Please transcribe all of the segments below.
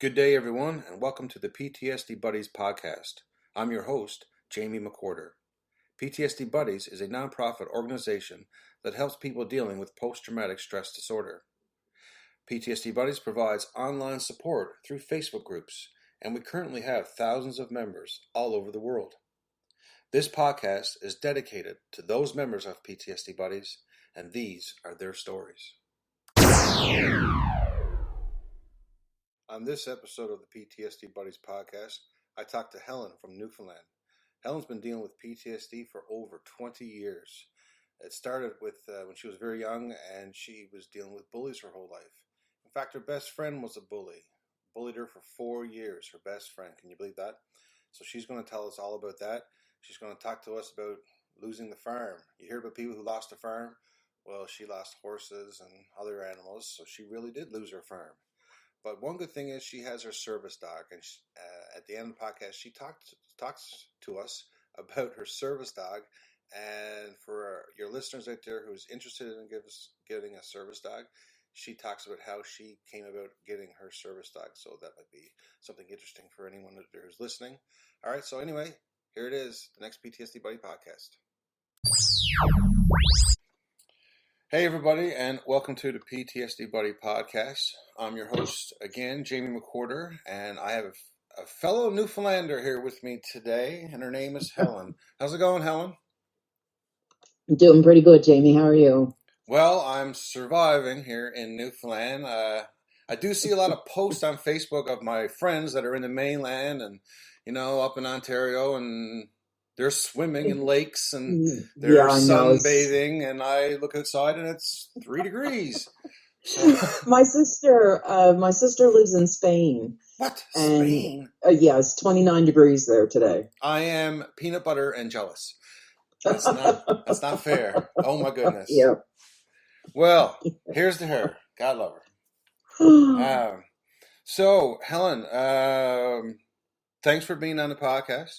Good day, everyone, and welcome to the PTSD Buddies podcast. I'm your host, Jamie McWhorter. PTSD Buddies is a nonprofit organization that helps people dealing with post-traumatic stress disorder. PTSD Buddies provides online support through Facebook groups, and we currently have thousands of members all over the world. This podcast is dedicated to those members of PTSD Buddies, and these are their stories. On this episode of the PTSD Buddies podcast, I talked to Helen from Newfoundland. Helen's been dealing with PTSD for over 20 years. It started with when she was very young, and she was dealing with bullies her whole life. In fact, her best friend was a bully. Bullied her for 4 years, her best friend. Can you believe that? So she's going to tell us all about that. She's going to talk to us about losing the farm. You hear about people who lost a farm? Well, she lost horses and other animals, so she really did lose her farm. But one good thing is she has her service dog, and at the end of the podcast, she talks to us about her service dog. And for your listeners out there who's interested in getting a service dog, she talks about how she came about getting her service dog. So that might be something interesting for anyone out there who's listening. All right, so anyway, here it is, the next PTSD Buddy podcast. Hey everybody, and welcome to the PTSD Buddy podcast. I'm your host again, Jamie McWhorter, and I have a fellow Newfoundlander here with me today, and her name is Helen. How's it going, Helen? I'm doing pretty good, Jamie. How are you? Well, I'm surviving here in Newfoundland. I do see a lot of posts on Facebook of my friends that are in the mainland and, up in Ontario, and they're swimming in lakes and they're sunbathing, and I look outside and it's 3 degrees. So, my sister lives in Spain. What? And, Spain? Yeah, it's 29 degrees there today. I am peanut butter and jealous. That's not fair. Oh my goodness. Yeah. Well, here's to her. God love her. So, Helen, thanks for being on the podcast.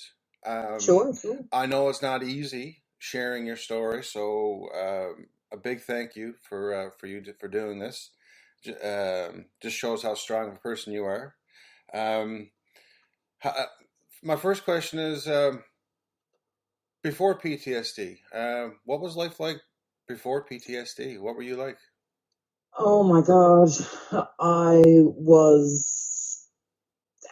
Sure. I know it's not easy sharing your story, so a big thank you for doing this. Just shows how strong of a person you are. My first question is, before PTSD, what was life like before PTSD? What were you like? Oh my God, I was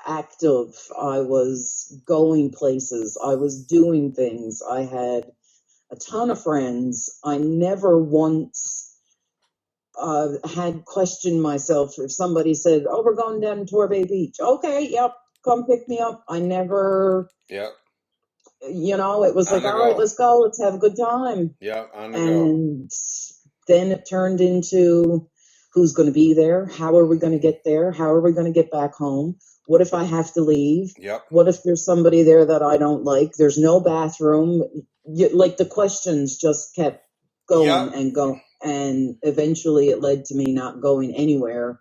active. I was going places. I was doing things. I had a ton of friends. I never once had questioned myself if somebody said, "Oh, we're going down to Torbay Beach." Okay, yep, come pick me up. I never. Yep. It was like, all right, let's go. Let's have a good time. Yeah, on the go. And then it turned into, who's going to be there? How are we going to get there? How are we going to get back home? What if I have to leave? Yep. What if there's somebody there that I don't like? There's no bathroom. The questions just kept going and going. And eventually it led to me not going anywhere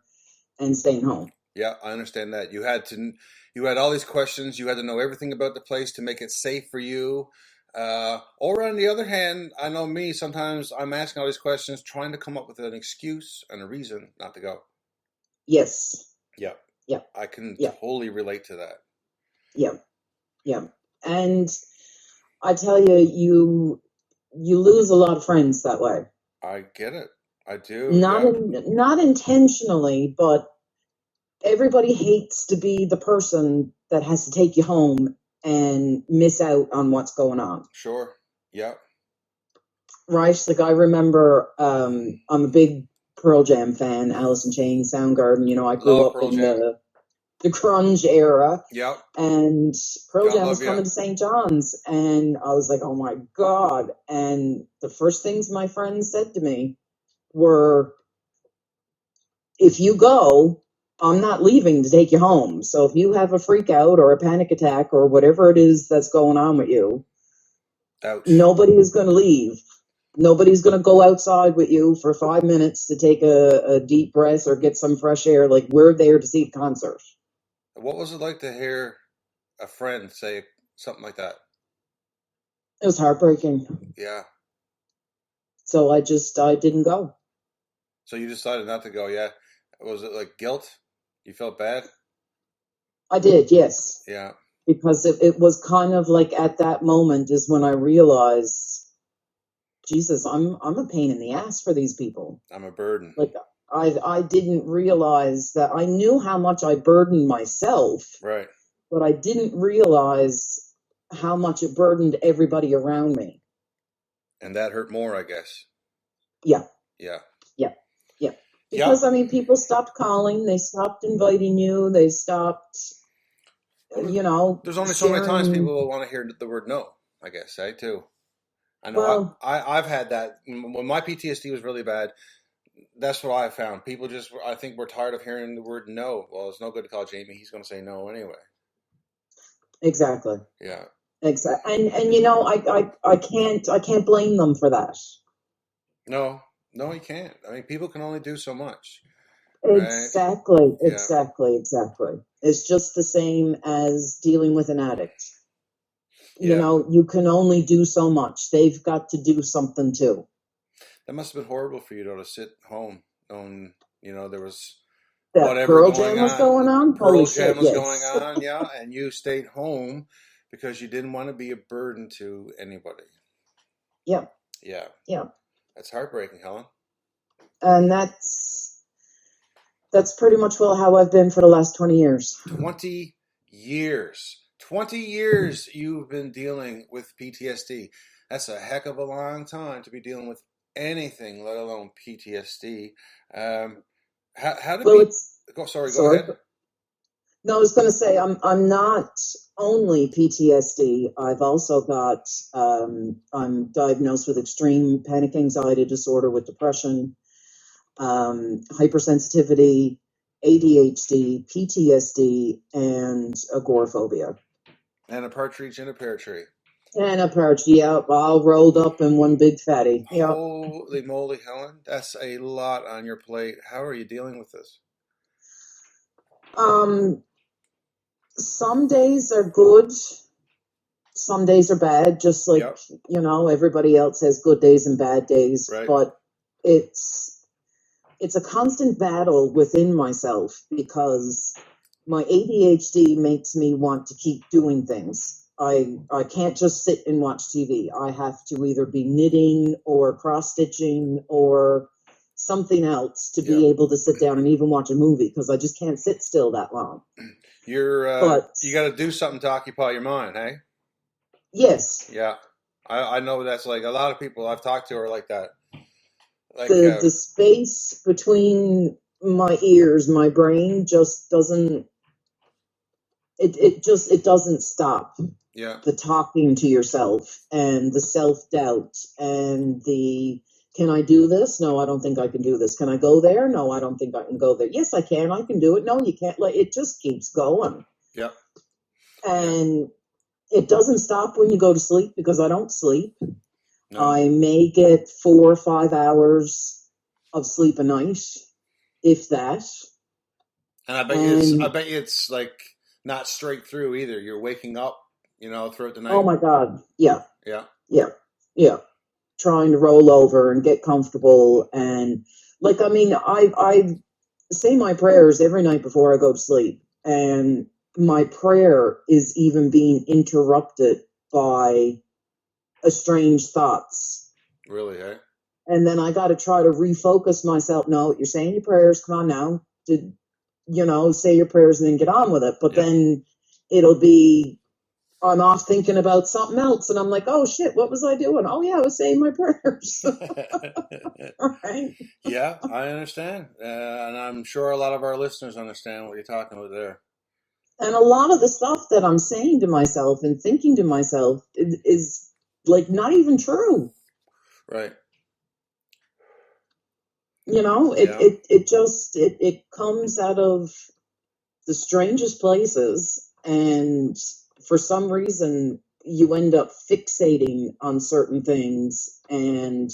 and staying home. Yeah, I understand that. You had all these questions. You had to know everything about the place to make it safe for you. Or on the other hand, I know me, sometimes I'm asking all these questions, trying to come up with an excuse and a reason not to go. Yes. Yeah. Yeah. I can totally relate to that. Yeah. Yeah. And I tell you, you lose a lot of friends that way. I get it. I do. Not intentionally, but everybody hates to be the person that has to take you home and miss out on what's going on. Sure. Yeah. Right. Like I remember, I'm a big Pearl Jam fan, Alice in Chains, Soundgarden. I grew up in the grunge era. Yep. And Pearl Jam was coming to St. John's, and I was like, oh my God. And the first things my friends said to me were, if you go, I'm not leaving to take you home. So if you have a freak out or a panic attack or whatever it is that's going on with you, ouch, nobody is going to leave. Nobody's going to go outside with you for 5 minutes to take a deep breath or get some fresh air. Like, we're there to see the concert. What was it like to hear a friend say something like that? It was heartbreaking. Yeah. So I didn't go. So you decided not to go, yeah. Was it like guilt? You felt bad? I did, yes. Yeah. Because it was kind of like at that moment is when I realized, Jesus, I'm a pain in the ass for these people. I'm a burden. Like I didn't realize that. I knew how much I burdened myself, Right. but I didn't realize how much it burdened everybody around me. And that hurt more, I guess. Yeah. Yeah. Yeah. Yeah. Because, Yeah. I mean, people stopped calling. They stopped inviting you. They stopped, There's only so many times sharing. people will want to hear the word no, I guess, too. I know Well, I've had that. When my PTSD was really bad, that's what I found. People just, I think, we're tired of hearing the word no. Well, it's no good to call Jamie. He's going to say no anyway. exactly. Yeah. Exactly. And I can't blame them for that. No, you can't. I mean, people can only do so much, right? Exactly. Yeah. It's just the same as dealing with an addict. Yeah. You can only do so much. They've got to do something too. That must have been horrible for you, though, to sit home knowing, there was That whatever Pearl going Jam was on. going on? Holy Pearl shit, Jam was going yes. on, yeah, and you stayed home because you didn't want to be a burden to anybody. Yeah. Yeah. Yeah. That's heartbreaking, Helen. And that's pretty much how I've been for the last 20 years. 20 years. 20 years you've been dealing with PTSD. That's a heck of a long time to be dealing with anything, let alone PTSD. How did Well, go? Sorry, go sorry. ahead. No, I was going to say I'm not only PTSD. I've also got I'm diagnosed with extreme panic anxiety disorder with depression, hypersensitivity, ADHD, PTSD, and agoraphobia. And a partridge in a pear tree. And a parrot, yeah, all rolled up in one big fatty. Yeah. Holy moly, Helen. That's a lot on your plate. How are you dealing with this? Some days are good. Some days are bad, just like, Yep. Everybody else has good days and bad days. Right. But it's a constant battle within myself because my ADHD makes me want to keep doing things. I can't just sit and watch TV. I have to either be knitting or cross stitching or something else to be able to sit down and even watch a movie because I just can't sit still that long. You got to do something to occupy your mind, hey? Yes. Yeah. I know that's like a lot of people I've talked to are like that. Like the space between my ears, my brain just doesn't. It doesn't stop. Yeah. The talking to yourself and the self-doubt and the, can I do this? No, I don't think I can do this. Can I go there? No, I don't think I can go there. Yes, I can. I can do it. No, you can't. Like, it just keeps going. Yeah. And it doesn't stop when you go to sleep because I don't sleep. No. I may get 4 or 5 hours of sleep a night, if that. And I bet you it's like not straight through either. You're waking up, throughout the night. Oh my God. Yeah. Yeah. Yeah. Yeah. Trying to roll over and get comfortable. And like, I mean, I say my prayers every night before I go to sleep. And my prayer is even being interrupted by estranged thoughts. Really, eh? And then I got to try to refocus myself. No, you're saying your prayers. Come on now. Say your prayers and then get on with it. But then it'll be, I'm off thinking about something else. And I'm like, oh shit, what was I doing? Oh yeah, I was saying my prayers. Right? Yeah, I understand. And I'm sure a lot of our listeners understand what you're talking about there. And a lot of the stuff that I'm saying to myself and thinking to myself is like not even true. Right. It comes out of the strangest places, and for some reason you end up fixating on certain things and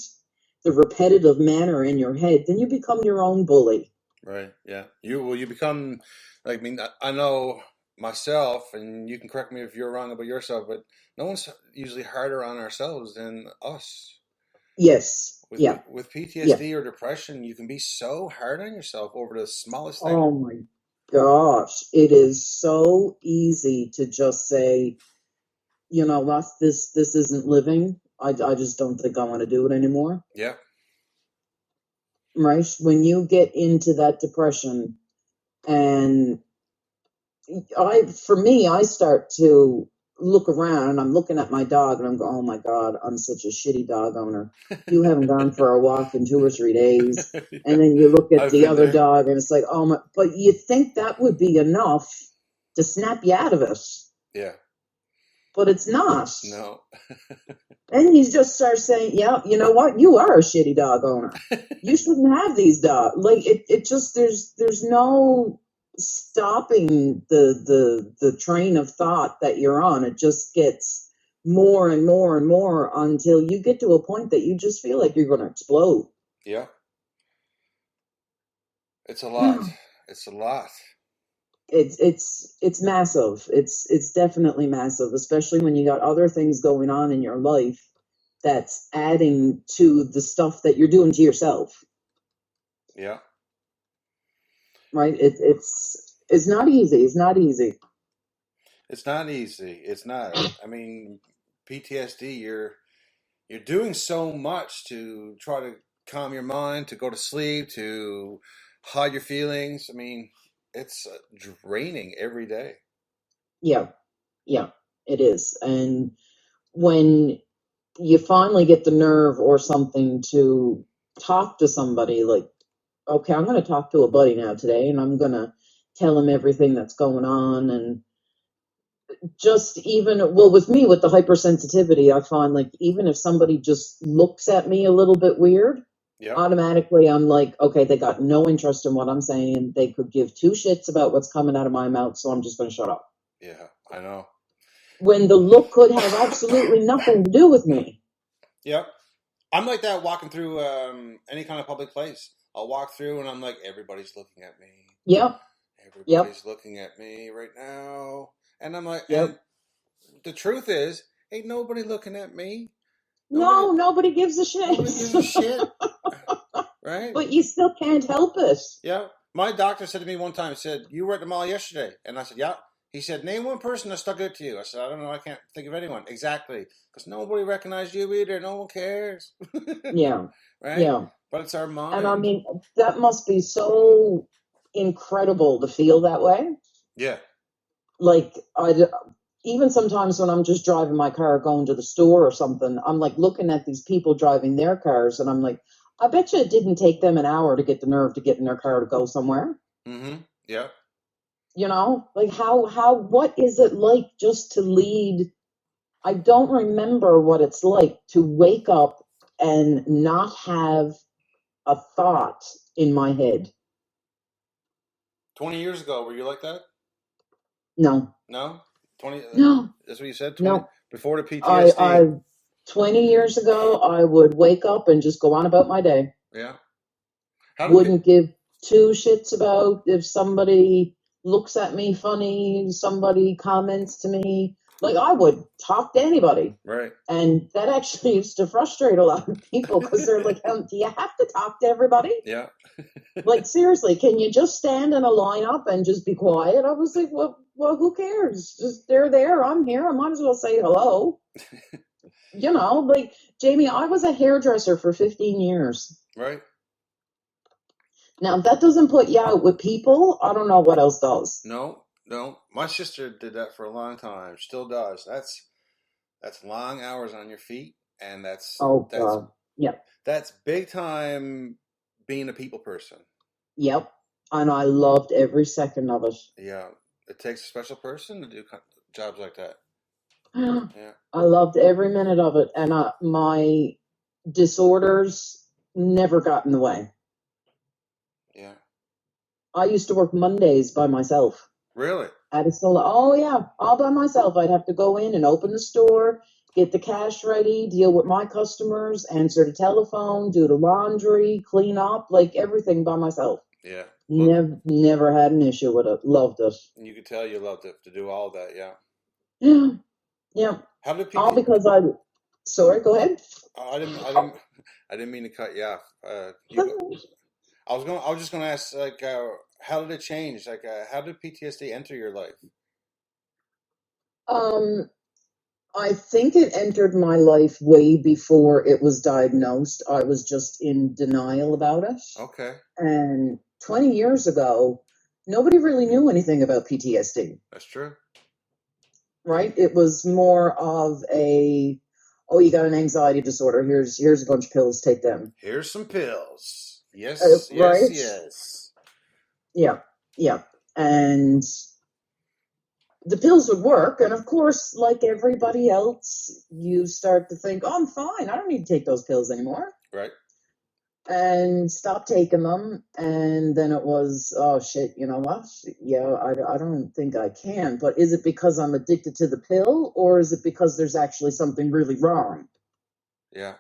the repetitive manner in your head, then you become your own bully. Right. Yeah. You become, like, I mean, I know myself, and you can correct me if you're wrong about yourself, but no one's usually harder on ourselves than us. Yes. With PTSD or depression, you can be so hard on yourself over the smallest thing. Oh my gosh, it is so easy to just say, you know what, this isn't living. I just don't think I want to do it anymore. Yeah. Right? When you get into that depression, and I start to look around and I'm looking at my dog and I'm going, oh my God, I'm such a shitty dog owner. You haven't gone for a walk in 2 or 3 days. Yeah. And then you look at I've the been other there. dog and it's like, oh my, but you think that would be enough to snap you out of it. Yeah. But it's not. No. And you just start saying, yeah, you know what? You are a shitty dog owner. You shouldn't have these dogs. Like it just there's no stopping the train of thought that you're on. It just gets more and more and more until you get to a point that you just feel like you're going to explode. Yeah. It's a lot. It's a lot. It's massive. It's definitely massive, especially when you got other things going on in your life that's adding to the stuff that you're doing to yourself. Yeah. Right? It's not easy. It's not easy. It's not easy. It's not. I mean, PTSD, you're doing so much to try to calm your mind, to go to sleep, to hide your feelings. I mean, it's draining every day. Yeah, it is. And when you finally get the nerve or something to talk to somebody, like, okay, I'm going to talk to a buddy now today, and I'm going to tell him everything that's going on. And just even, well, with me, with the hypersensitivity, I find like even if somebody just looks at me a little bit weird, Yep. automatically I'm like, okay, they got no interest in what I'm saying. They could give two shits about what's coming out of my mouth, so I'm just going to shut up. Yeah, I know. When the look could have absolutely nothing to do with me. Yep. I'm like that walking through any kind of public place. I'll walk through and I'm like, everybody's looking at me. Yep. Everybody's looking at me right now. And I'm like, and the truth is, ain't nobody looking at me. Nobody gives a shit. Nobody gives a shit. Right? But you still can't help it. Yeah. My doctor said to me one time, he said, you were at the mall yesterday. And I said, yeah. He said, name one person that stuck out to you. I said, I don't know. I can't think of anyone. Exactly. Because nobody recognized you either. No one cares. Yeah. Right? Yeah. But it's our mind. And I mean, that must be so incredible to feel that way. Yeah. Like, even sometimes when I'm just driving my car going to the store or something, I'm like looking at these people driving their cars and I'm like, I bet you it didn't take them an hour to get the nerve to get in their car to go somewhere. Mm-hmm. Yeah. You know, like what is it like just to lead? I don't remember what it's like to wake up and not have a thought in my head. 20 years ago, were you like that? No. No? 20? No. That's what you said? 20, No. before the PTSD? 20 years ago, I would wake up and just go on about my day. Yeah. Wouldn't give two shits about if somebody looks at me funny, somebody comments to me. Like, I would talk to anybody. Right. And that actually used to frustrate a lot of people because they're like, do you have to talk to everybody? Yeah. Like, seriously, can you just stand in a lineup and just be quiet? I was like, well, who cares? Just they're there, I'm here. I might as well say hello. You know, like, Jamie, I was a hairdresser for 15 years. Right. Now, if that doesn't put you out with people, I don't know what else does. No. My sister did that for a long time. Still does. That's long hours on your feet, and that's big time being a people person. Yep. And I loved every second of it. Yeah. It takes a special person to do jobs like that. Yeah. I loved every minute of it. And my disorders never got in the way. Yeah. I used to work Mondays by myself. Really? At a salon. Oh, yeah. All by myself. I'd have to go in and open the store, get the cash ready, deal with my customers, answer the telephone, do the laundry, clean up, like everything by myself. Yeah. Never had an issue with it. Loved it. You could tell you loved it to do all that, yeah. Yeah. Yeah. How did people? All because sorry, go ahead. I didn't mean to cut you off. I was just gonna ask, like, how did it change? Like, how did PTSD enter your life? Um, I think it entered my life way before it was diagnosed. I was just in denial about it. Okay, And 20 years ago, nobody really knew anything about PTSD, that's true. right? It was more of a, oh, you got an anxiety disorder. Here's a bunch of pills, take them. Here's some pills. Yes, yes, Right? yes. Yeah, yeah. And the pills would work. And of course, like everybody else, you start to think, oh, I'm fine. I don't need to take those pills anymore. Right. And stop taking them. And then it was, oh shit, you know what? Yeah, I don't think I can. But is it because I'm addicted to the pill, or is it because there's actually something really wrong? Yeah.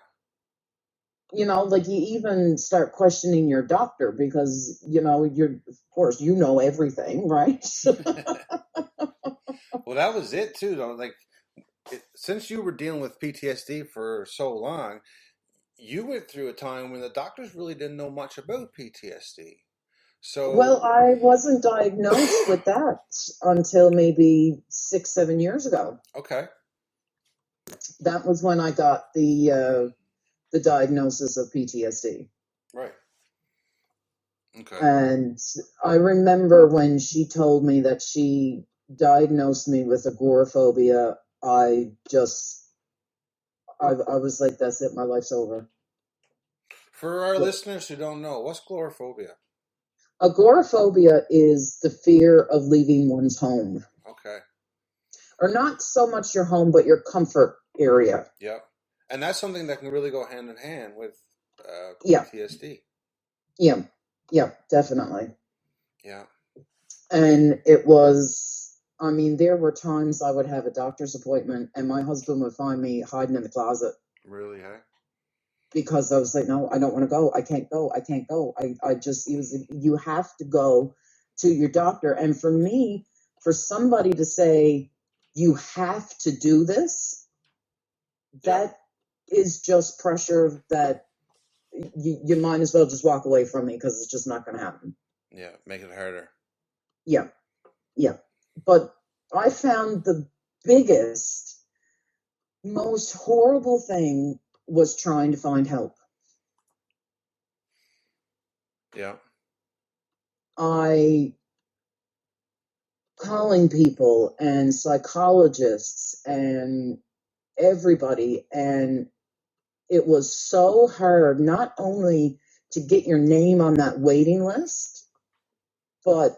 You know, like you even start questioning your doctor because, you know, of course, you know everything, right? Well, that was it too, though. Like, since you were dealing with PTSD for so long, you went through a time when the doctors really didn't know much about PTSD. So, Well, I wasn't diagnosed with that until maybe 6, 7 years ago. okay, That was when I got the diagnosis of PTSD. right, okay, And I remember when she told me that she diagnosed me with agoraphobia, I was like, that's it, my life's over. for our listeners who don't know, what's chlorophobia? Agoraphobia is the fear of leaving one's home. Okay, Or not so much your home, but your comfort area. yeah, and that's something that can really go hand in hand with Yeah, PTSD. yeah, definitely. Yeah, And it was, I mean, there were times I would have a doctor's appointment and my husband would find me hiding in the closet really, huh? because I was like, no, I don't want to go. I can't go. I can't go. I just, it was, you have to go to your doctor. And for me, for somebody to say, you have to do this, that is just pressure that you might as well just walk away from me because it's just not going to happen. Yeah, make it harder. Yeah, yeah. But I found the biggest, most horrible thing was trying to find help. Yeah, I calling people and psychologists and everybody, and it was so hard not only to get your name on that waiting list, but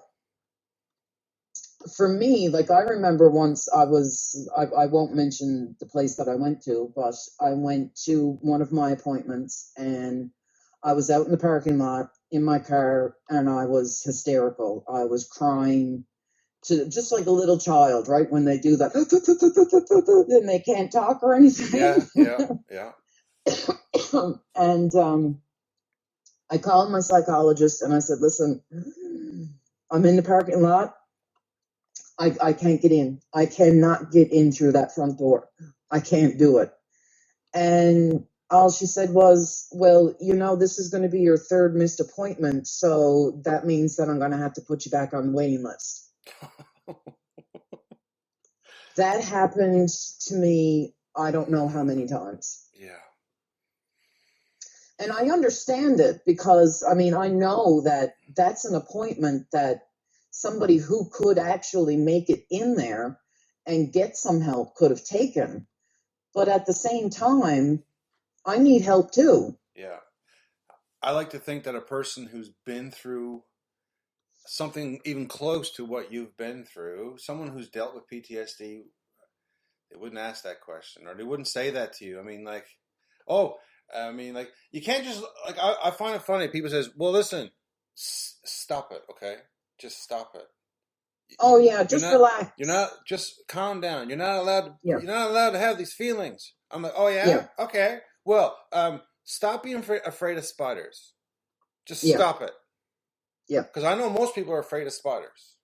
for me, like I remember once I won't mention the place that I went to, but I went to one of my appointments and I was out in the parking lot in my car and I was hysterical. I was crying to just like a little child, right? When they do that and they can't talk or anything. yeah. And I called my psychologist and I said, listen, I'm in the parking lot. I can't get in. I cannot get in through that front door. I can't do it. And all she said was, well, you know, this is going to be your third missed appointment. So that means that I'm going to have to put you back on the waiting list. That happened to me, I don't know how many times. Yeah. And I understand it because, I mean, I know that that's an appointment that somebody who could actually make it in there and get some help could have taken. But at the same time, I need help too. Yeah. I like to think that a person who's been through something even close to what you've been through, someone who's dealt with PTSD, they wouldn't ask that question or they wouldn't say that to you. I mean, like, oh, I mean, like, you can't just, like, I find it funny. People says, well, listen, stop it, okay? Just stop it. Oh yeah, just relax. You're not, just calm down. You're not allowed to, Yeah. you're not allowed to have these feelings. I'm like, oh yeah? Okay. Well, stop being afraid of spiders. Just stop it. Yeah. Because I know most people are afraid of spiders.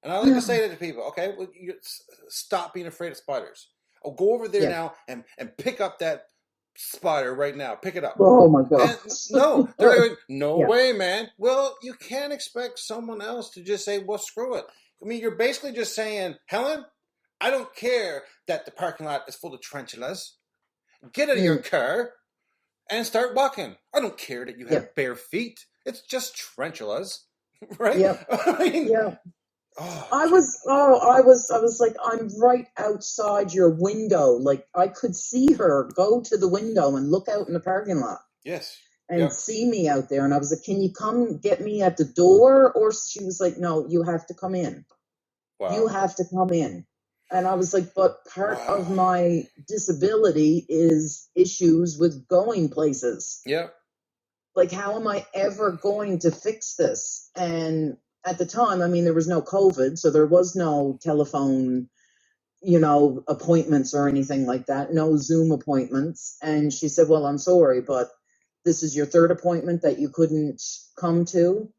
And I like to say that to people, okay, well, you stop being afraid of spiders. Oh, go over there now and pick up that spotter right now. Pick it up. Oh my God. And no, they're going, no Yeah. way, man. Well, you can't expect someone else to just say, well, screw it. I mean, you're basically just saying, Helen, I don't care that the parking lot is full of tarantulas. Get out of your car and start walking. I don't care that you have bare feet. It's just tarantulas, right? Yeah. I mean, Yeah. oh, I was like, I'm right outside your window. Like, I could see her go to the window and look out in the parking lot yes. and see me out there. And I was like, can you come get me at the door? Or she was like, no, you have to come in. Wow. You have to come in. And I was like, but part of my disability is issues with going places. Yeah. Like, how am I ever going to fix this? And at the time, I mean, there was no COVID, so there was no telephone, appointments or anything like that, no Zoom appointments. And she said, well, I'm sorry, but this is your third appointment that you couldn't come to.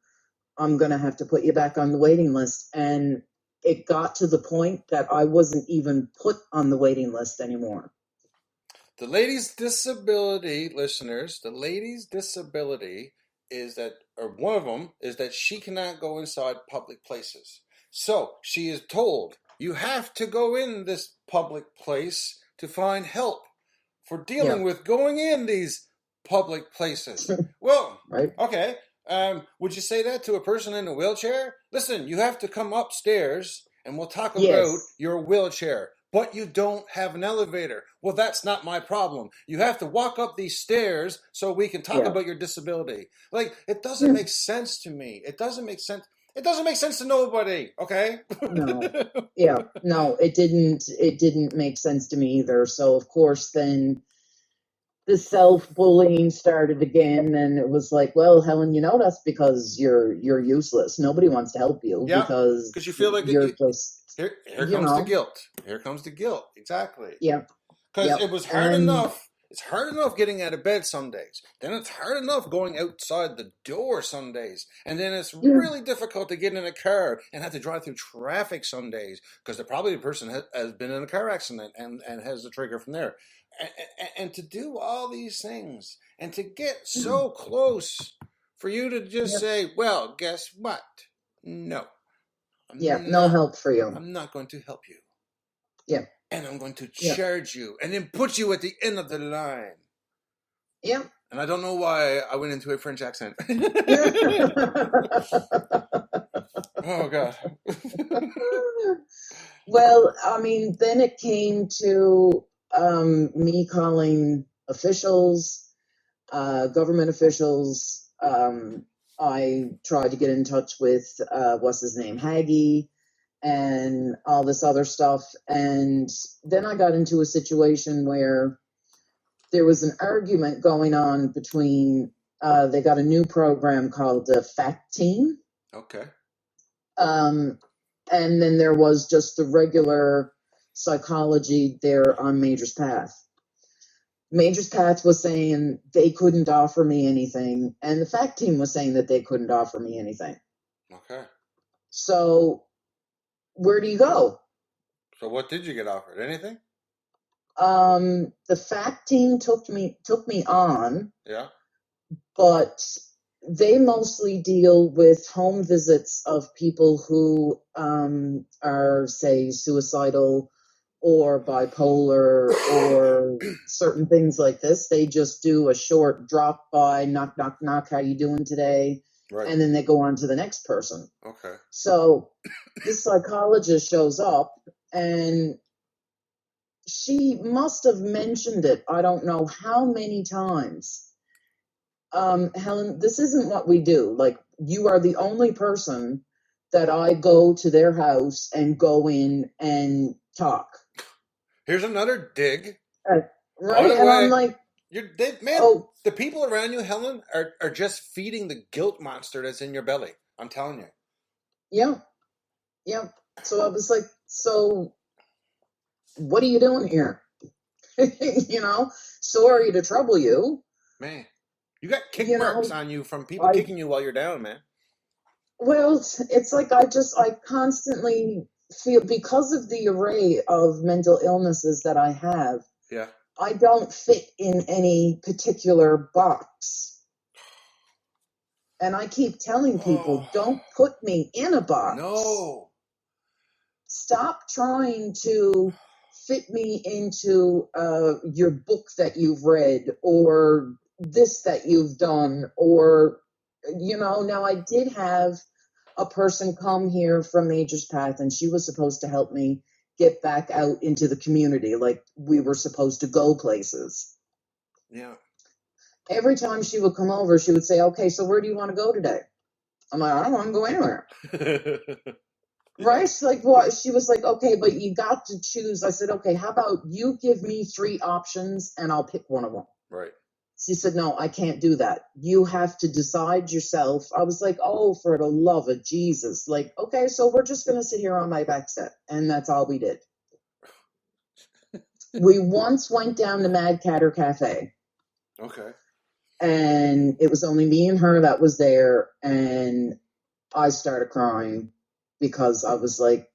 I'm going to have to put you back on the waiting list. And it got to the point that I wasn't even put on the waiting list anymore. The lady's disability, listeners, the lady's disability is that, or one of them, is that she cannot go inside public places. So she is told, you have to go in this public place to find help for dealing with going in these public places. Well, right. Okay. Would you say that to a person in a wheelchair? Listen, you have to come upstairs and we'll talk about your wheelchair. But you don't have an elevator. Well, that's not my problem. You have to walk up these stairs so we can talk about your disability. Like, it doesn't make sense to me. It doesn't make sense. It doesn't make sense to nobody, okay? No. Yeah. No, it didn't make sense to me either. So, of course, then the self-bullying started again, and it was like, well, Helen, that's because you're useless. Nobody wants to help you because you feel like you're just... Here comes the guilt. Here comes the guilt. Exactly. Yeah. Because it was hard enough. It's hard enough getting out of bed some days. Then it's hard enough going outside the door some days. And then it's really difficult to get in a car and have to drive through traffic some days because probably the person has been in a car accident and has the trigger from there. And to do all these things and to get so close for you to just say, well, guess what? No. No help for you. I'm not going to help you. Yeah. And I'm going to charge you and then put you at the end of the line. Yeah. And I don't know why I went into a French accent. Oh, God. Well, I mean, then it came to me calling officials, government officials. I tried to get in touch with, what's his name, Haggy, and all this other stuff. And then I got into a situation where there was an argument going on between, they got a new program called the FACT Team. Okay. And then there was just the regular psychology there on Major's Path. Major's Path was saying they couldn't offer me anything, and the FACT Team was saying that they couldn't offer me anything. Okay. So where do you go? So what did you get offered? Anything? The FACT Team took me on. Yeah. But they mostly deal with home visits of people who are, say, suicidal or bipolar or certain things like this. They just do a short drop by, knock, knock, knock, how you doing today? Right. And then they go on to the next person. Okay. So this psychologist shows up, and she must have mentioned it, I don't know how many times. Helen, this isn't what we do. Like, you are the only person that I go to their house and go in and talk. Here's another dig. Right? And I'm like, the people around you, Helen, are just feeding the guilt monster that's in your belly. I'm telling you. Yeah. Yeah. So I was like, so what are you doing here? Sorry to trouble you. Man, you got kick marks on you from people kicking you while you're down, man. Well, it's like I constantly feel, because of the array of mental illnesses that I have, I don't fit in any particular box. And I keep telling people, don't put me in a box. No. Stop trying to fit me into your book that you've read or this that you've done, or, now I did have a person come here from Major's Path, and she was supposed to help me get back out into the community. Like, we were supposed to go places. Yeah. Every time she would come over, she would say, okay, so where do you want to go today? I'm like, I don't want to go anywhere. Right? Like, what? She was like, okay, but you got to choose. I said, okay, how about you give me 3 options and I'll pick one of them. Right. She said, no, I can't do that. You have to decide yourself. I was like, oh, for the love of Jesus. Like, okay, so we're just going to sit here on my back step. And that's all we did. We once went down to Mad Catter Cafe. Okay. And it was only me and her that was there. And I started crying because I was like,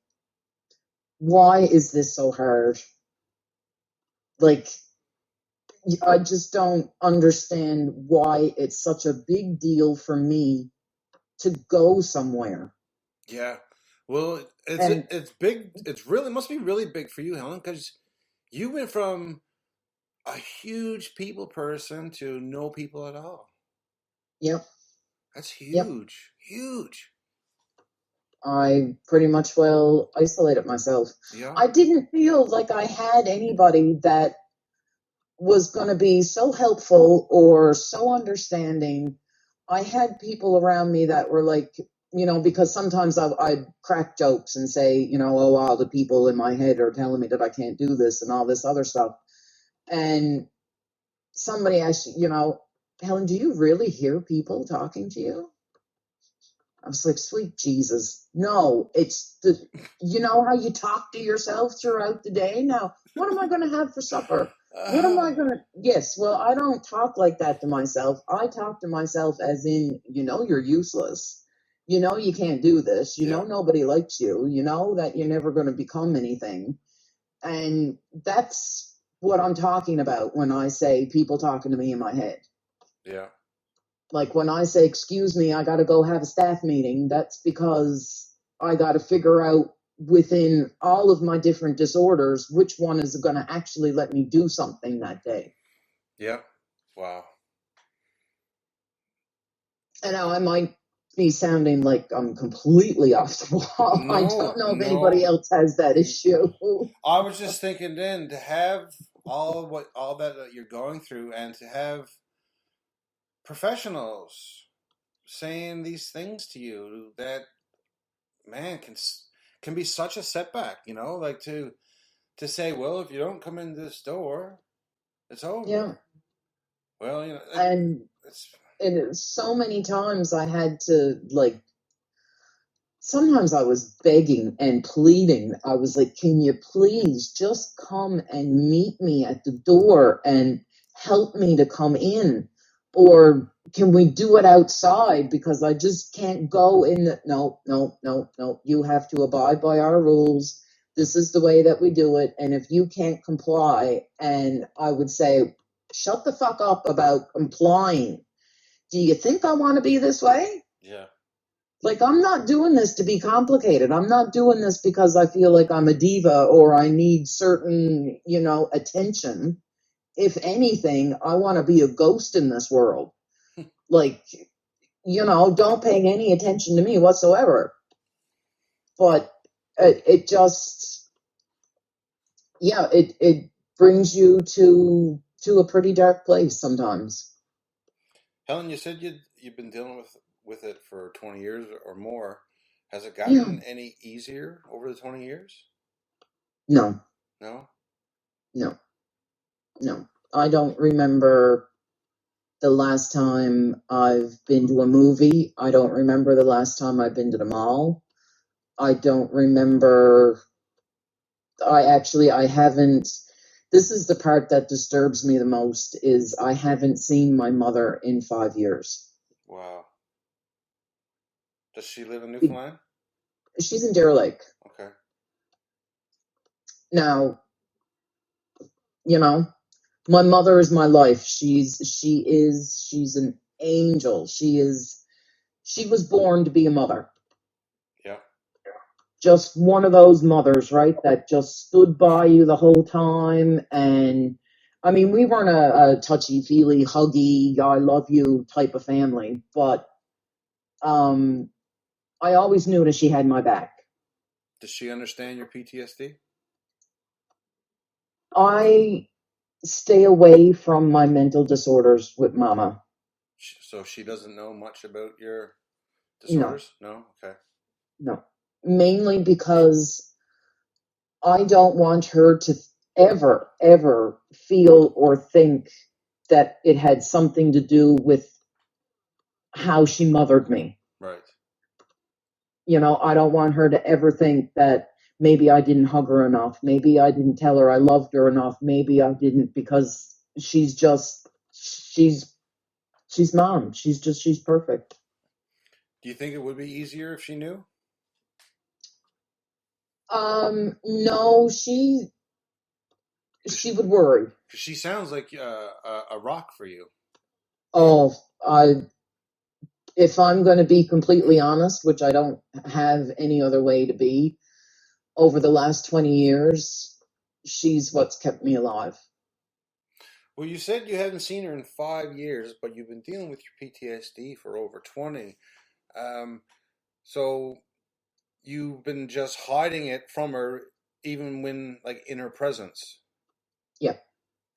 why is this so hard? Like, I just don't understand why it's such a big deal for me to go somewhere. Yeah. Well, it's big. It's really must be really big for you, Helen, because you went from a huge people person to no people at all. Yep. That's huge. Yep. Huge. I pretty much isolated myself. Yeah. I didn't feel like I had anybody that was going to be so helpful or so understanding. I had people around me that were like, because sometimes I'd crack jokes and say, oh, all the people in my head are telling me that I can't do this and all this other stuff. And somebody asked, Helen, do you really hear people talking to you? I was like, sweet Jesus. No, it's how you talk to yourself throughout the day. Now, what am I going to have for supper? What am I going to? Yes, well, I don't talk like that to myself. I talk to myself as in, you're useless. You can't do this. Nobody likes you. That you're never going to become anything. And that's what I'm talking about when I say people talking to me in my head. Yeah. Like when I say, excuse me, I got to go have a staff meeting, that's because I got to figure out within all of my different disorders, which one is going to actually let me do something that day. Yeah. Wow. And now I might be sounding like I'm completely off the wall. No, I don't know if anybody else has that issue. I was just thinking then to have all that you're going through and to have professionals saying these things to you that, man, can be such a setback, like to say, well, if you don't come in this door, it's over. Yeah. Well, and so many times I had to, like, sometimes I was begging and pleading. I was like, can you please just come and meet me at the door and help me to come in? Or can we do it outside? Because I just can't go in. No. You have to abide by our rules. This is the way that we do it. And if you can't comply, and I would say, shut the fuck up about complying. Do you think I want to be this way? Yeah. Like, I'm not doing this to be complicated. I'm not doing this because I feel like I'm a diva or I need certain, attention. If anything, I want to be a ghost in this world. Like, don't pay any attention to me whatsoever. But it just, it brings you to a pretty dark place sometimes. Helen, you said you've been dealing with it for 20 years or more. Has it gotten any easier over the 20 years? No. I don't remember the last time I've been to a movie. I don't remember the last time I've been to the mall. I don't remember. I haven't. This is the part that disturbs me the most, is I haven't seen my mother in 5 years. Wow. Does she live in Newfoundland? She's in Deer Lake. Okay. Now, My mother is my life. She's an angel. She was born to be a mother. Yeah. Just one of those mothers, right? That just stood by you the whole time. And I mean, we weren't a touchy-feely, huggy, I love you type of family, but I always knew that she had my back. Does she understand your PTSD? I stay away from my mental disorders with Mama. So she doesn't know much about your No, disorders? No? Okay. no. Mainly because I don't want her to ever feel or think that it had something to do with how she mothered me. Right. You know, I don't want her to ever think that maybe I didn't hug her enough. Maybe I didn't tell her I loved her enough. Maybe I didn't, because she's mom. She's perfect. Do you think it would be easier if she knew? No, she would worry. Because she sounds like a rock for you. Oh, if I'm going to be completely honest, which I don't have any other way to be, over the last 20 years, she's what's kept me alive. Well, you said you hadn't seen her in 5 years, but you've been dealing with your PTSD for over 20. So you've been just hiding it from her, even when, like, in her presence. Yeah.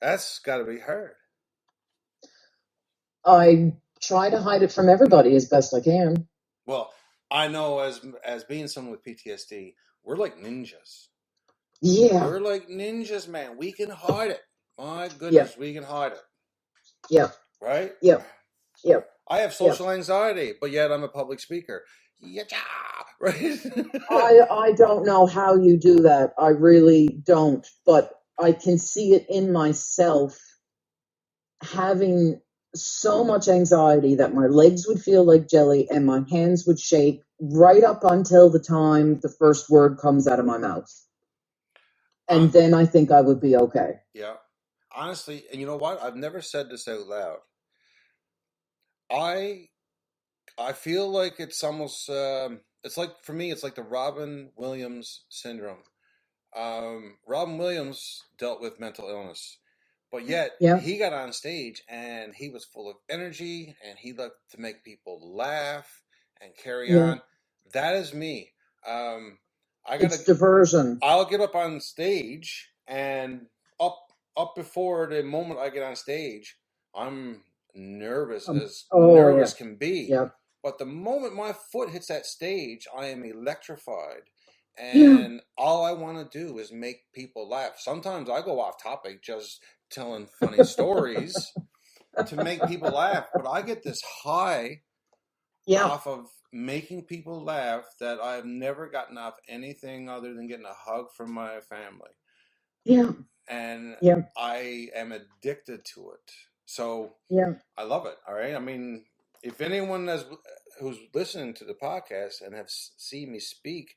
That's got to be hard. I try to hide it from everybody as best I can. Well, I know as being someone with PTSD, we're like ninjas. Yeah. We're like ninjas, man. We can hide it. My goodness, we can hide it. Yeah. Right? Yeah. Yeah. I have social anxiety, but yet I'm a public speaker. Yeah, right? I don't know how you do that. I really don't. But I can see it in myself, having so much anxiety that my legs would feel like jelly and my hands would shake right up until the time the first word comes out of my mouth. And then I think I would be okay. Yeah. Honestly, and you know what? I've never said this out loud. I feel like it's almost it's like, for me, it's like the Robin Williams syndrome. Robin Williams dealt with mental illness, but yet he got on stage and he was full of energy and he loved to make people laugh and carry on. That is me. It's diversion. I'll get up on stage, and up before the moment I get on stage, I'm nervous as nervous can be. Yeah. But the moment my foot hits that stage, I am electrified. And all I want to do is make people laugh. Sometimes I go off topic, just telling funny stories to make people laugh. But I get this high off of making people laugh that I've never gotten off anything other than getting a hug from my family. Yeah. And I am addicted to it. So I love it. All right. I mean, if anyone who's listening to the podcast and have seen me speak,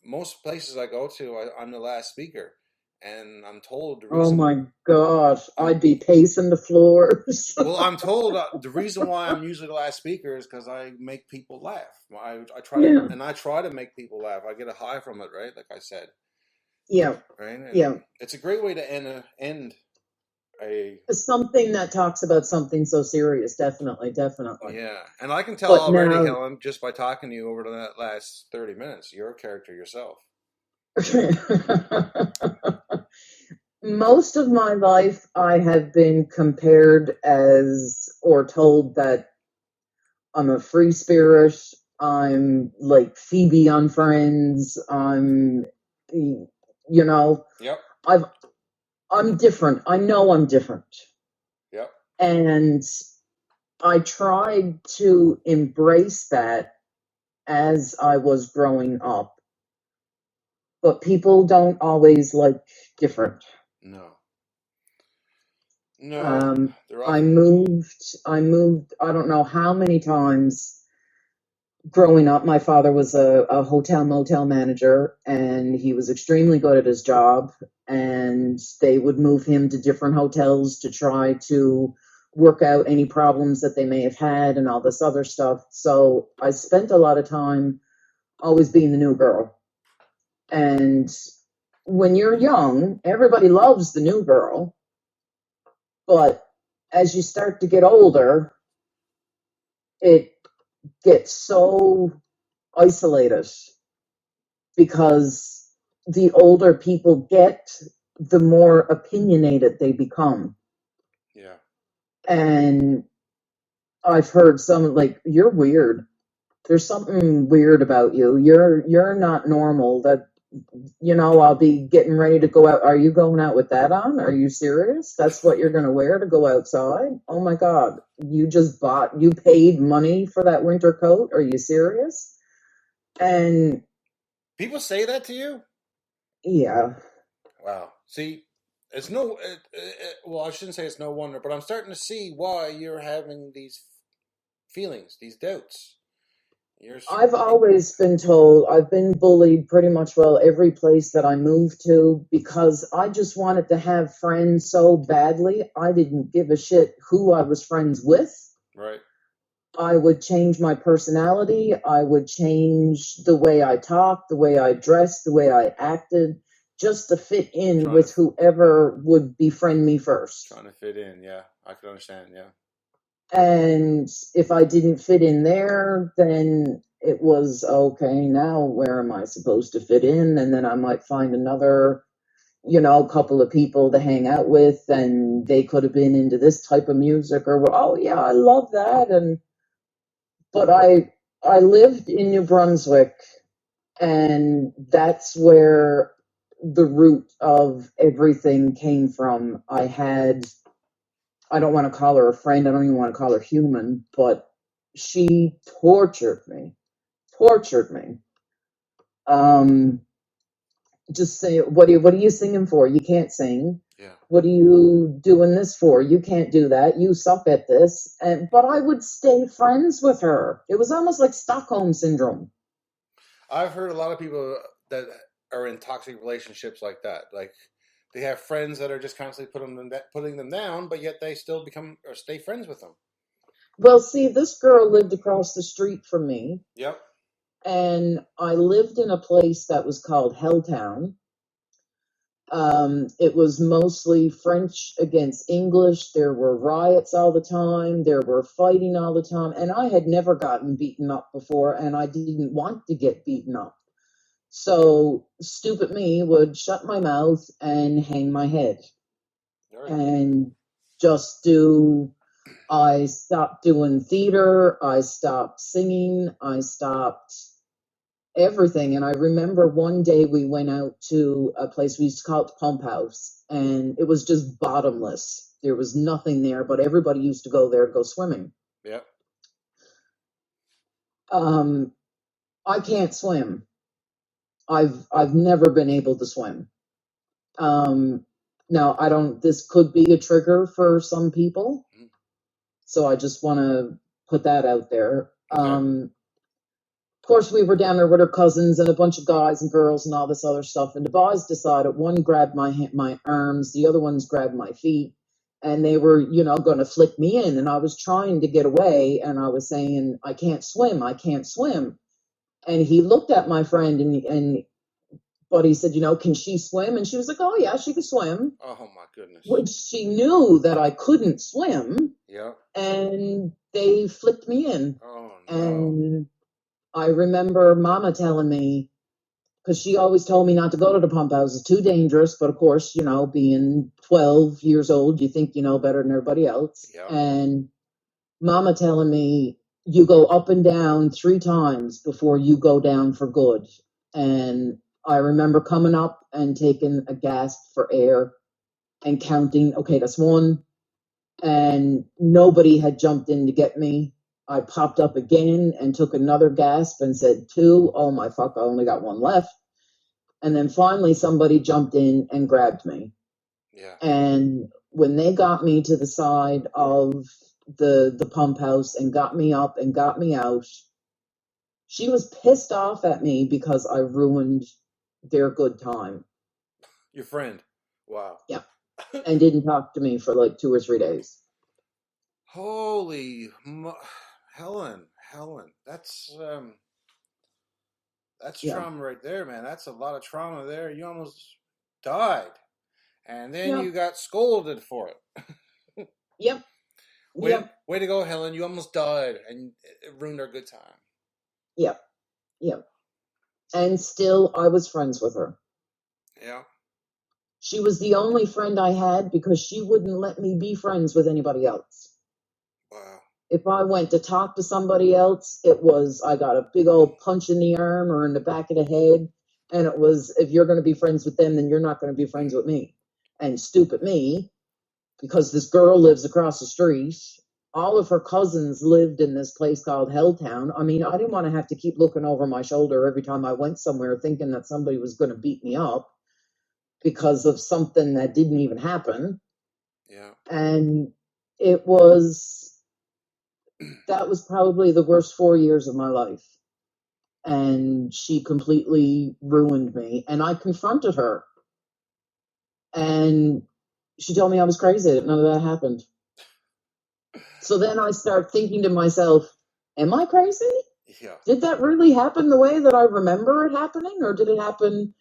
most places I go to, I'm the last speaker. And I'm told the reason... Oh my gosh, I'd be pacing the floors. Well, I'm told the reason why I'm usually the last speaker is because I make people laugh. I try to, and I try to make people laugh. I get a high from it, right? Like I said. Yeah. Right? And it's a great way to end something that talks about something so serious. Definitely. Yeah. And I can tell already, Helen, just by talking to you over the last 30 minutes, you're a character yourself. Most of my life, I have been compared as, or told that I'm a free spirit. I'm like Phoebe on Friends. I'm, Yep. I'm different. I know I'm different. Yep. And I tried to embrace that as I was growing up. But people don't always like different. No. I moved, I don't know how many times growing up. My father was a hotel motel manager, and he was extremely good at his job. and they would move him to different hotels to try to work out any problems that they may have had and all this other stuff. So I spent a lot of time always being the new girl. And when you're young, everybody loves the new girl. But as you start to get older, it gets so isolated because the older people get, the more opinionated they become. Yeah. And I've heard some like, you're weird. There's something weird about you. You're not normal. That, you know, I'll be getting ready to go out. Are you going out with that on? Are you serious? That's what you're going to wear to go outside? Oh my God. You paid money for that winter coat. Are you serious? And people say that to you? Yeah. Wow. See, it's well, I shouldn't say it's no wonder, but I'm starting to see why you're having these feelings, these doubts. I've always been told, I've been bullied pretty much every place that I moved to because I just wanted to have friends so badly. I didn't give a shit who I was friends with. Right. I would change my personality. I would change the way I talked, the way I dressed, the way I acted, just to fit in with whoever would befriend me first. Trying to fit in, yeah. I can understand, yeah. And if I didn't fit in there, then it was, okay, now where am I supposed to fit in? And then I might find another, couple of people to hang out with, and they could have been into this type of music, or, oh yeah, I love that. But I lived in New Brunswick, and that's where the root of everything came from. I don't want to call her a friend. I don't even want to call her human, but she tortured me. Just say, what are you singing for? You can't sing. Yeah. What are you doing this for? You can't do that. You suck at this. But I would stay friends with her. It was almost like Stockholm syndrome. I've heard a lot of people that are in toxic relationships like that. Like, they have friends that are just constantly putting them down, but yet they still become or stay friends with them. Well, see, this girl lived across the street from me. Yep. And I lived in a place that was called Helltown. It was mostly French against English. There were riots all the time. There were fighting all the time. And I had never gotten beaten up before, and I didn't want to get beaten up. So stupid me would shut my mouth and hang my head. Right. And just I stopped doing theater. I stopped singing. I stopped everything. And I remember one day we went out to a place we used to call it the Pump House, and it was just bottomless. There was nothing there, but everybody used to go there to go swimming. Yeah. I can't swim. I've never been able to swim. Now this could be a trigger for some people. So I just want to put that out there. Okay. Of course, we were down there with her cousins and a bunch of guys and girls and all this other stuff. And the boys decided, one grabbed my arms, the other ones grabbed my feet, and they were, going to flick me in. And I was trying to get away, and I was saying, I can't swim. And he looked at my friend, but he said, can she swim? And she was like, oh yeah, she can swim. Oh my goodness. Which she knew that I couldn't swim. Yeah. And they flicked me in. Oh no. And I remember Mama telling me, because she always told me not to go to the pump house. It's too dangerous. But of course, being 12 years old, you think you know better than everybody else. Yeah. And Mama telling me, you go up and down 3 times before you go down for good. And I remember coming up and taking a gasp for air and counting, okay, that's 1. And nobody had jumped in to get me. I popped up again and took another gasp and said 2. Oh my fuck, I only got 1 left. And then finally somebody jumped in and grabbed me. Yeah. And when they got me to the side of the pump house and got me up and got me out, she was pissed off at me because I ruined their good time. Your friend. Wow. Yeah. And didn't talk to me for like 2 or 3 days. Holy Helen, that's Yeah. trauma right there, man. That's a lot of trauma there. You almost died, and then Yeah. you got scolded for it. Yep. way, Yep. way to go, Helen. You almost died, and it ruined our good time. Yep. Yep. And still, I was friends with her. Yeah. She was the only friend I had because she wouldn't let me be friends with anybody else. Wow. If I went to talk to somebody else, it was I got a big old punch in the arm or in the back of the head. And it was, if you're going to be friends with them, then you're not going to be friends with me. And stupid me, because this girl lives across the street. All of her cousins lived in this place called Helltown. I mean, I didn't want to have to keep looking over my shoulder every time I went somewhere thinking that somebody was going to beat me up because of something that didn't even happen. Yeah. And that was probably the worst 4 years of my life. And she completely ruined me. And I confronted her. And she told me I was crazy, that none of that happened. So then I start thinking to myself, am I crazy? Yeah. Did that really happen the way that I remember it happening, or did it happen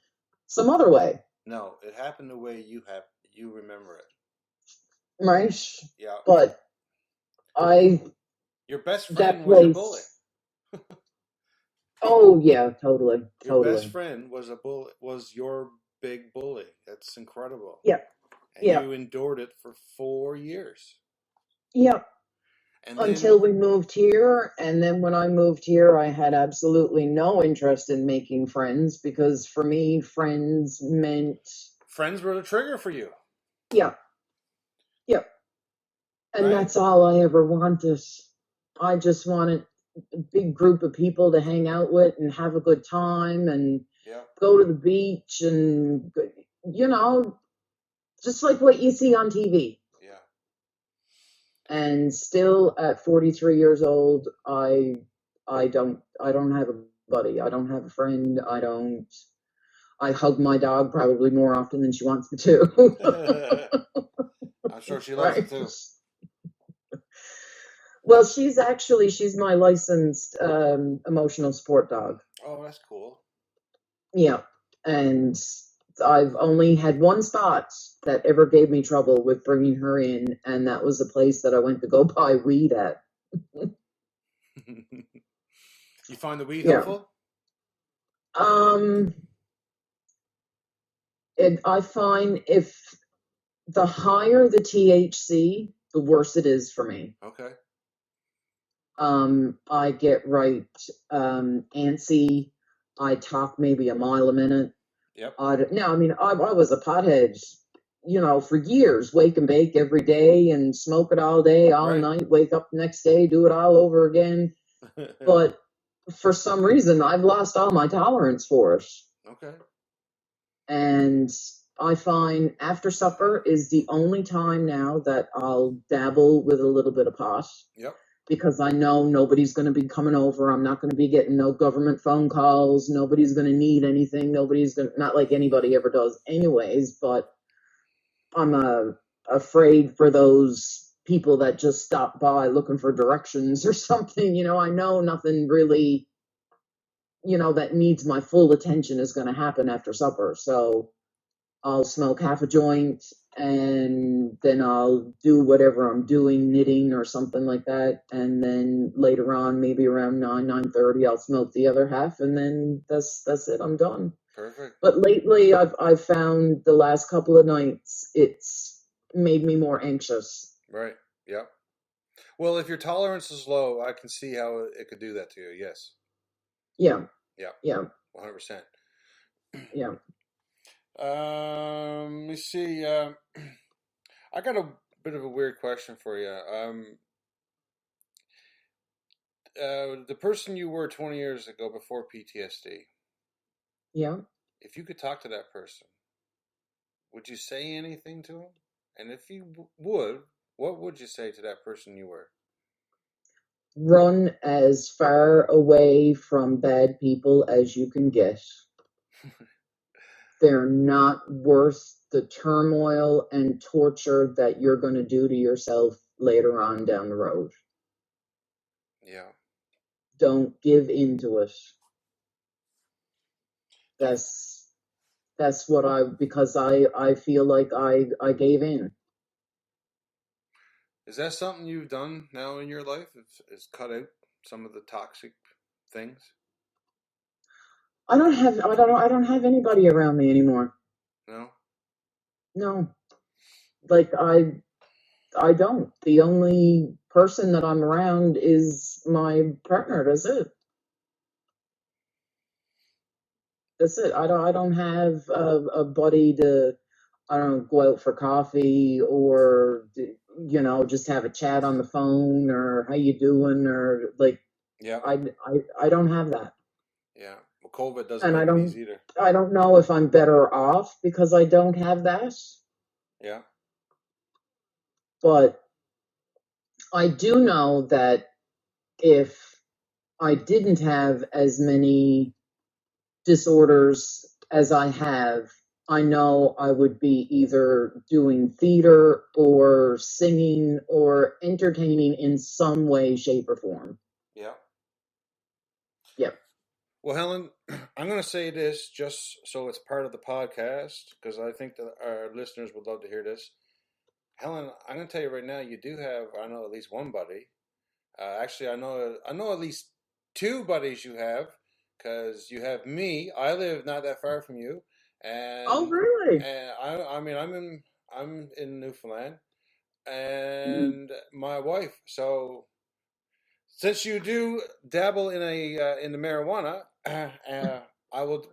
some other way? No, it happened the way you remember it. Right? Yeah. But your best that friend was a place. bully. Oh yeah, totally. Your best friend was a bully. Was your big bully. That's incredible. Yeah. And Yeah. you endured it for 4 years. Yeah. And until we moved here. And then when I moved here, I had absolutely no interest in making friends because for me, friends meant. Friends were the trigger for you. Yeah. Yep. And right? That's all I ever wanted. I just wanted a big group of people to hang out with and have a good time and go to the beach and, just like what you see on TV. Yeah. And still at 43 years old, I don't have a buddy. I don't have a friend. I hug my dog probably more often than she wants me to. I'm sure she loves it too. Well, she's my licensed emotional support dog. Oh, that's cool. Yeah. And I've only had one spot that ever gave me trouble with bringing her in, and that was a place that I went to go buy weed at. You find the weed helpful? I find if the higher the THC, the worse it is for me. Okay. I get antsy. I talk maybe a mile a minute. Yep. I was a pothead, for years, wake and bake every day and smoke it all day, all night, wake up the next day, do it all over again. But for some reason, I've lost all my tolerance for it. Okay. And I find after supper is the only time now that I'll dabble with a little bit of pot. Yep. Because I know nobody's going to be coming over. I'm not going to be getting no government phone calls. Nobody's going to need anything. Not like anybody ever does anyways, but I'm afraid for those people that just stop by looking for directions or something. I know nothing really, that needs my full attention is going to happen after supper. So I'll smoke half a joint and then I'll do whatever I'm doing, knitting or something like that. And then later on, maybe around 9:30, I'll smoke the other half, and then that's it. I'm done. Perfect. But lately, I've found the last couple of nights it's made me more anxious. Right. Yep. Well, if your tolerance is low, I can see how it could do that to you. Yes. Yeah. Yeah. Yeah. 100%. Yeah. Let me see. I got a bit of a weird question for you. The person you were 20 years ago before PTSD. Yeah. If you could talk to that person, would you say anything to him? And if you would, what would you say to that person you were? Run as far away from bad people as you can get. They're not worth the turmoil and torture that you're going to do to yourself later on down the road. Yeah. Don't give into it. That's what because I feel like I gave in. Is that something you've done now in your life? Is cut out some of the toxic things? I don't have anybody around me anymore. No. No. Like I don't. The only person that I'm around is my partner. That's it. That's it. I don't have a buddy to, I don't know, go out for coffee or just have a chat on the phone or how you doing or like. Yeah. I don't have that. Yeah. Well, COVID doesn't And make it easy either. I don't know if I'm better off because I don't have that. Yeah. But I do know that if I didn't have as many disorders as I have, I know I would be either doing theater or singing or entertaining in some way, shape, or form. Yeah. Yep. Well, Helen, I'm going to say this just so it's part of the podcast because I think that our listeners would love to hear this. Helen, I'm going to tell you right now, you do have, I know at least one buddy. Actually, I know at least two buddies you have because you have me. I live not that far from you, Oh, and really? I mean I'm in Newfoundland, and my wife. So since you do dabble in the marijuana,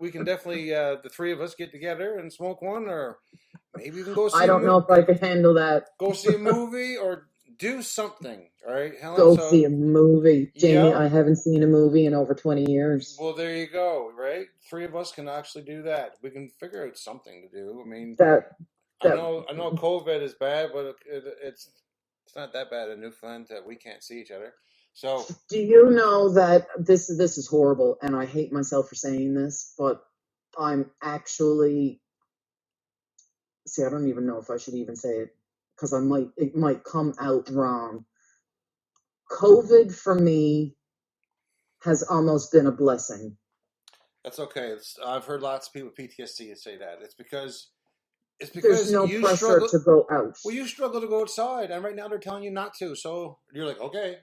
we can definitely the three of us get together and smoke one, or maybe even go see I don't know if I could handle that. go see a movie or do something. All right, Helen. Go So see a movie. Jamie, yeah. I haven't seen a movie in over 20 years. Well, there you go. Right, three of us can actually do that. We can figure out something to do. I mean, That I know COVID is bad, but it's not that bad in Newfoundland that we can't see each other. So Do you know that this is horrible, and I hate myself for saying this, but I'm actually, see, I don't even know if I should even say it because it might come out wrong. COVID for me has almost been a blessing. that's okay. I've heard lots of people with PTSD say that. It's because There's no you pressure struggle to go out. Well, you struggle to go outside, and right now they're telling you not to. So you're like, okay.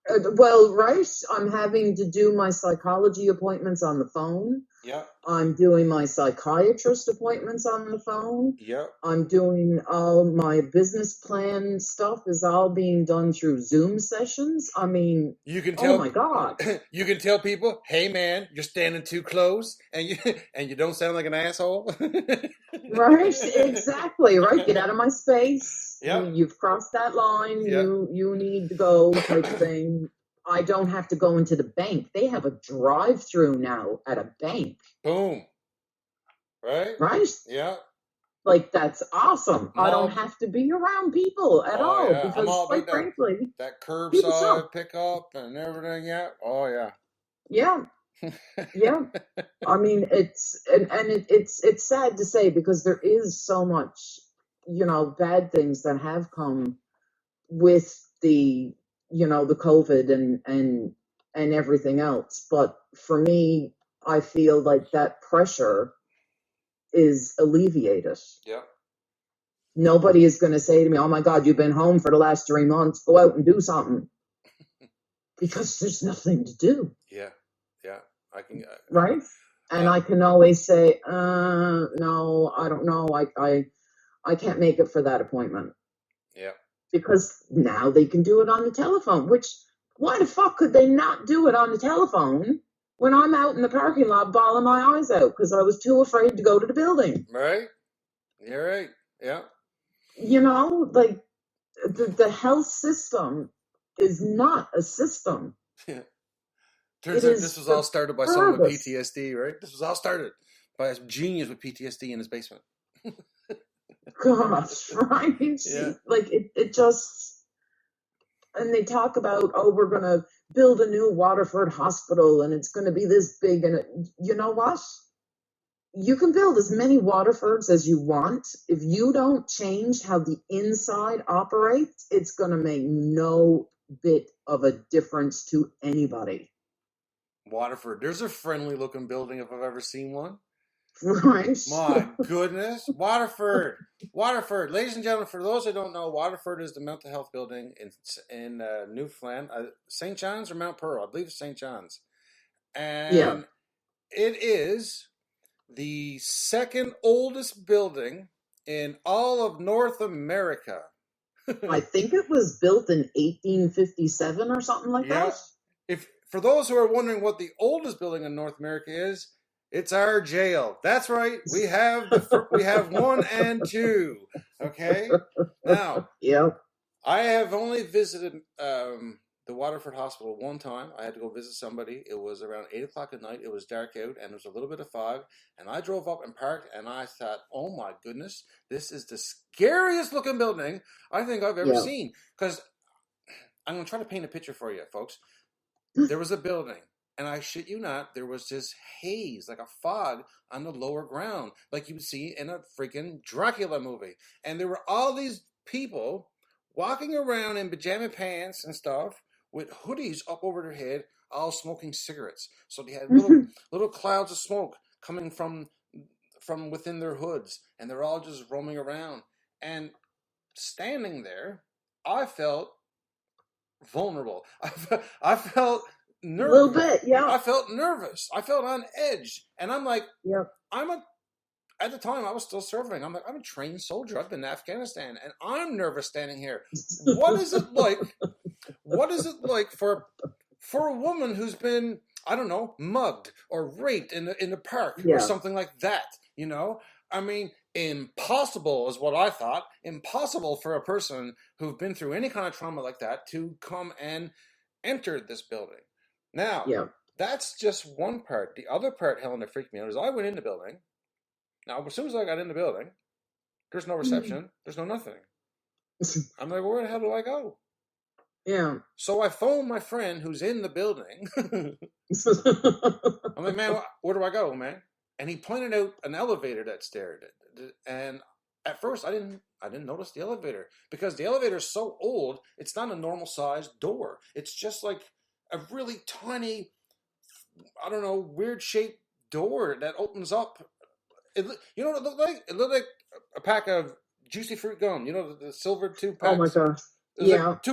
Well, right, I'm having to do my psychology appointments on the phone. Yeah. I'm doing my psychiatrist appointments on the phone. Yeah. I'm doing all my business plan stuff is all being done through Zoom sessions. I mean, you can tell, oh my God. You can tell people, hey man, you're standing too close and you don't sound like an asshole. Right, exactly, right. Get out of my space. Yeah. You've crossed that line. Yeah. You need to go type thing. I don't have to go into the bank. They have a drive-through now at a bank. Boom. Right? Right? Yeah. Like, that's awesome. I don't have to be around people at all. Yeah. Because, I'm all quite about frankly, that curbside pickup and everything. Yeah. Oh, yeah. Yeah. Yeah. I mean, it's sad to say because there is so much, bad things that have come with the COVID and everything else. But for me, I feel like that pressure is alleviated. Yeah. Nobody is going to say to me, oh my God, you've been home for the last 3 months. Go out and do something. Because there's nothing to do. Yeah. Yeah. Right? And I can always say, no, I don't know. I can't make it for that appointment. Yeah. Because now they can do it on the telephone, which why the fuck could they not do it on the telephone when I'm out in the parking lot bawling my eyes out because I was too afraid to go to the building? Right. You're right. Yeah. Like the health system is not a system. Yeah. Turns out this was all started by someone with PTSD, right? This was all started by a genius with PTSD in his basement. Gosh, right? Yeah. Like it just, and they talk about, oh, we're going to build a new Waterford hospital and it's going to be this big. And you know what? you can build as many Waterfords as you want. If you don't change how the inside operates, it's going to make no bit of a difference to anybody. Waterford, there's a friendly looking building if I've ever seen one. Right? My goodness. Waterford. Waterford. Ladies and gentlemen, for those who don't know, Waterford is the mental health building in Newfoundland. St. John's or Mount Pearl? I believe it's St. John's. And it is the second oldest building in all of North America. I think it was built in 1857 or something like that. If for those who are wondering what the oldest building in North America is, it's our jail. That's right. We have we have 1 and 2. Okay. Now, I have only visited the Waterford Hospital one time. I had to go visit somebody. It was around 8 o'clock at night. It was dark out, and there was a little bit of fog. And I drove up and parked, and I thought, "Oh my goodness, this is the scariest looking building I think I've ever seen." Because I'm going to try to paint a picture for you, folks. There was a building, and I shit you not, there was this haze, like a fog on the lower ground, like you would see in a freaking Dracula movie. And there were all these people walking around in pajama pants and stuff with hoodies up over their head, all smoking cigarettes. So they had little clouds of smoke coming from within their hoods, and they're all just roaming around. And standing there, I felt vulnerable. I felt nervous. A little bit, yeah. I felt nervous. I felt on edge. And I'm like, at the time I was still serving. I'm like, I'm a trained soldier. I've been to Afghanistan, and I'm nervous standing here. What is it like? What is it like for a woman who's been, I don't know, mugged or raped in the park or something like that? You know, I mean, impossible is what I thought. Impossible for a person who've been through any kind of trauma like that to come and enter this building. Now, that's just one part. The other part, Helen, that freaked me out is I went in the building. Now, as soon as I got in the building, there's no reception. There's no nothing. I'm like, where the hell do I go? Yeah. So I phoned my friend who's in the building. I'm like, man, where do I go, man? And he pointed out an elevator that's there. And at first, I didn't notice the elevator because the elevator is so old. It's not a normal sized door. It's just like a really tiny, I don't know, weird shaped door that opens up. You know what it looked like? It looked like a pack of juicy fruit gum. You know, the silver 2 packs. Oh my gosh! Yeah, like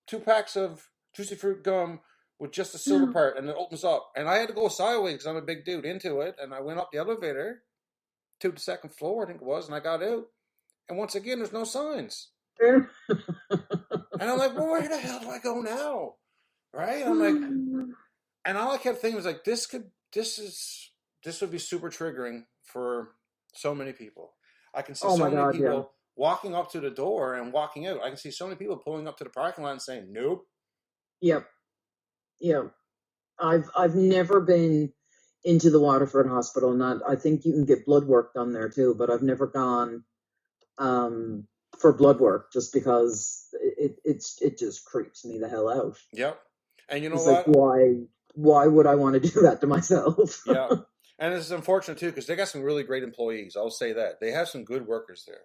two packs of juicy fruit gum with just the silver part, and it opens up. And I had to go sideways because I'm a big dude into it, and I went up the elevator to the second floor, I think it was, and I got out. And once again, there's no signs. And I'm like, well, where the hell do I go now? Right? I'm like, and all I kept thinking was like, this would be super triggering for so many people. I can see so many people walking up to the door and walking out. I can see so many people pulling up to the parking lot and saying, nope. Yep. Yeah. I've never been into the Waterford Hospital. I think you can get blood work done there too, but I've never gone for blood work just because it just creeps me the hell out. Yep. And you know what? Like, why would I want to do that to myself? Yeah. And it's unfortunate too because they got some really great employees. I'll say that. They have some good workers there.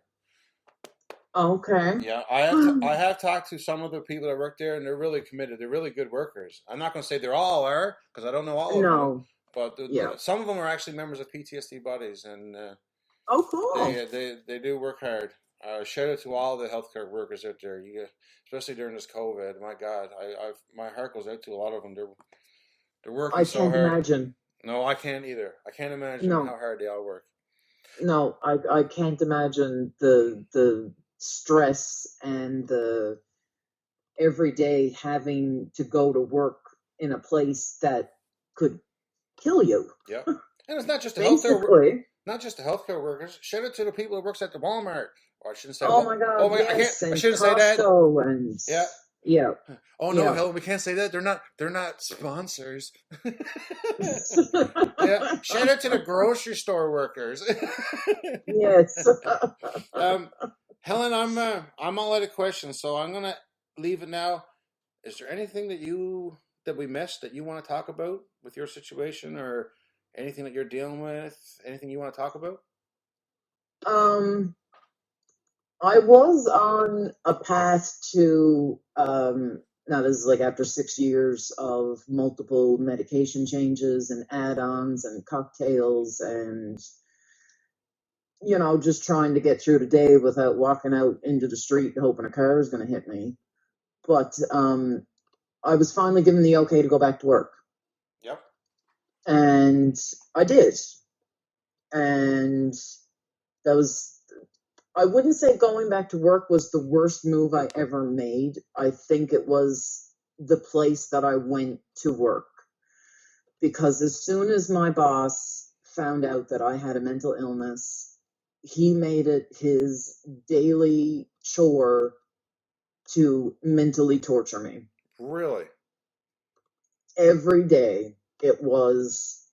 Okay. Yeah, I have talked to some of the people that work there, and they're really committed. They're really good workers. I'm not going to say they're all are, because I don't know all of them. But some of them are actually members of PTSD Buddies, and cool. They do work hard. Shout out to all the healthcare workers out there. Especially during this COVID. My God, my heart goes out to a lot of them. They're working so hard. I can't imagine. No, I can't either. I can't imagine how hard they all work. No, I can't imagine the stress and the everyday having to go to work in a place that could kill you. Yeah, and it's not just the healthcare workers. Shout out to the people that works at the Walmart. Or I shouldn't say. Oh my God! I shouldn't say that. And, yeah. Oh no, Helen, we can't say that. They're not sponsors. Yeah. Shout out to the grocery store workers. Yes. Helen, I'm all out of questions, so I'm gonna leave it now. Is there anything that we missed that you want to talk about with your situation, or Anything that you're dealing with? Anything you want to talk about? I was on a path to, now this is like after 6 years of multiple medication changes and add-ons and cocktails and, just trying to get through the day without walking out into the street hoping a car is going to hit me. But I was finally given the okay to go back to work. Yep. And I did. And that was, I wouldn't say going back to work was the worst move I ever made. I think it was the place that I went to work. Because as soon as my boss found out that I had a mental illness, he made it his daily chore to mentally torture me. Really? Every day it was,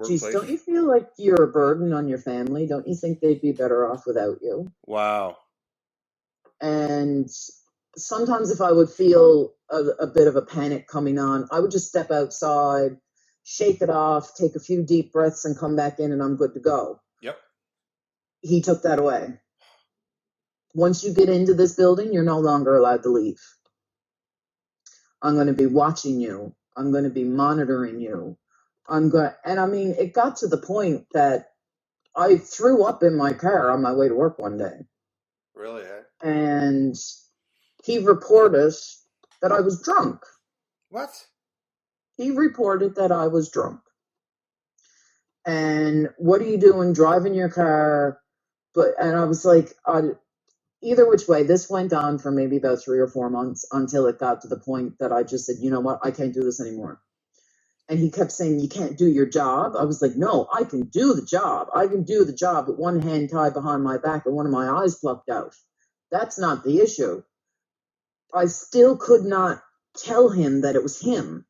geez, don't you feel like you're a burden on your family? Don't you think they'd be better off without you? Wow. And sometimes if I would feel a bit of a panic coming on, I would just step outside, shake it off, take a few deep breaths and come back in and I'm good to go. Yep. He took that away. Once you get into this building, you're no longer allowed to leave. I'm going to be watching you. I'm going to be monitoring you. And I mean, it got to the point that I threw up in my car on my way to work one day. Really, eh? And he reported that I was drunk. What? He reported that I was drunk. And what are you doing driving your car? And I was like, either which way, this went on for maybe about 3 or 4 months until it got to the point that I just said, you know what, I can't do this anymore. And he kept saying, you can't do your job. I was like, no, I can do the job. I can do the job with one hand tied behind my back and one of my eyes plucked out. That's not the issue. I still could not tell him that it was him.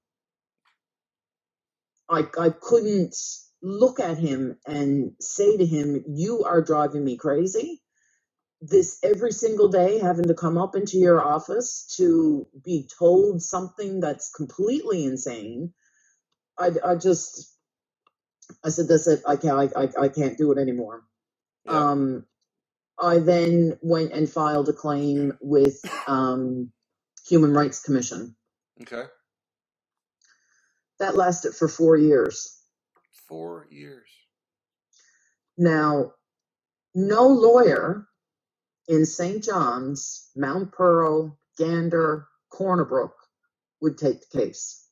I couldn't look at him and say to him, you are driving me crazy. This every single day having to come up into your office to be told something that's completely insane. I said, that's it. I can't do it anymore. Yeah. I then went and filed a claim with Human Rights Commission. Okay. That lasted for 4 years. 4 years. Now, no lawyer in St. John's, Mount Pearl, Gander, Corner Brook would take the case.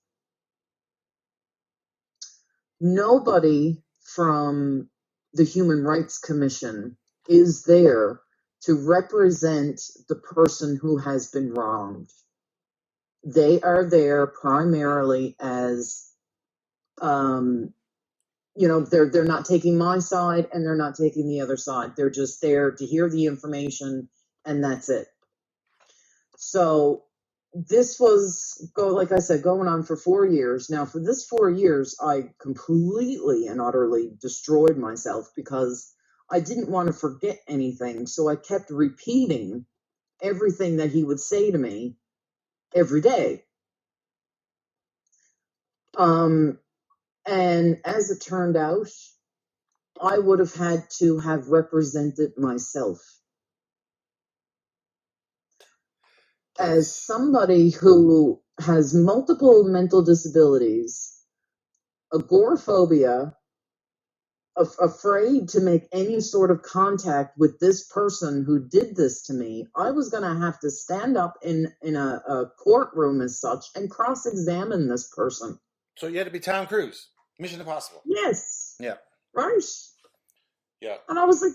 Nobody from the Human Rights Commission is there to represent the person who has been wronged. They are there primarily as, they're not taking my side and they're not taking the other side. They're just there to hear the information and that's it. So this was, like I said, going on for 4 years. Now, for this 4 years, I completely and utterly destroyed myself because I didn't want to forget anything. So I kept repeating everything that he would say to me every day. And as it turned out, I would have had to have represented myself. As somebody who has multiple mental disabilities, agoraphobia, afraid to make any sort of contact with this person who did this to me, I was going to have to stand up in a courtroom as such and cross-examine this person. So you had to be Tom Cruise. Mission Impossible. Yes. Yeah. Right. Yeah. And I was like,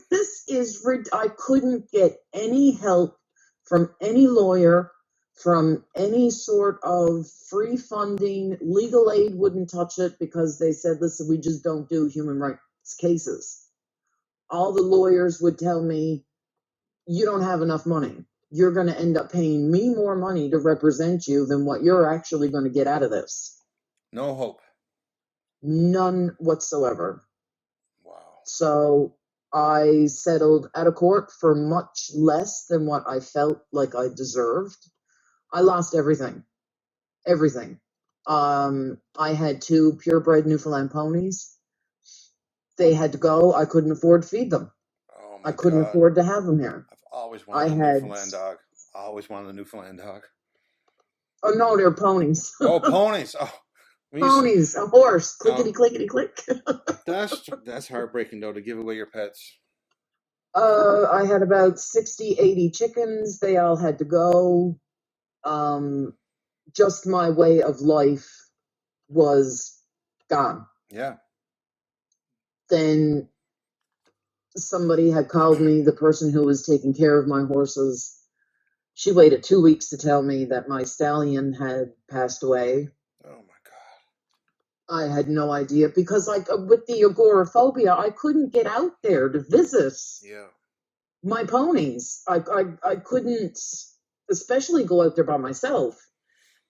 I couldn't get any help from any lawyer, from any sort of free funding. Legal aid wouldn't touch it because they said, listen, we just don't do human rights cases. All the lawyers would tell me, you don't have enough money. You're going to end up paying me more money to represent you than what you're actually going to get out of this. No hope. None whatsoever. Wow. So I settled out of court for much less than what I felt like I deserved. I lost everything. Everything. I had 2 purebred Newfoundland ponies. They had to go. I couldn't afford to feed them. Oh I my couldn't God. afford to have them here. I've always I wanted a had, Newfoundland dog. I always wanted a Newfoundland dog. oh no, they're ponies. Oh, ponies. Oh, we used to, Ponies, a horse, oh, clickety clickety click. that's heartbreaking though, to give away your pets. I had about 60, 80 chickens. They all had to go. Just my way of life was gone. Yeah. Then somebody had called me, the person who was taking care of my horses. She waited 2 weeks to tell me that my stallion had passed away. Oh my God. I had no idea because, like, with the agoraphobia, I couldn't get out there to visit Yeah. my ponies. I couldn't, especially go out there by myself.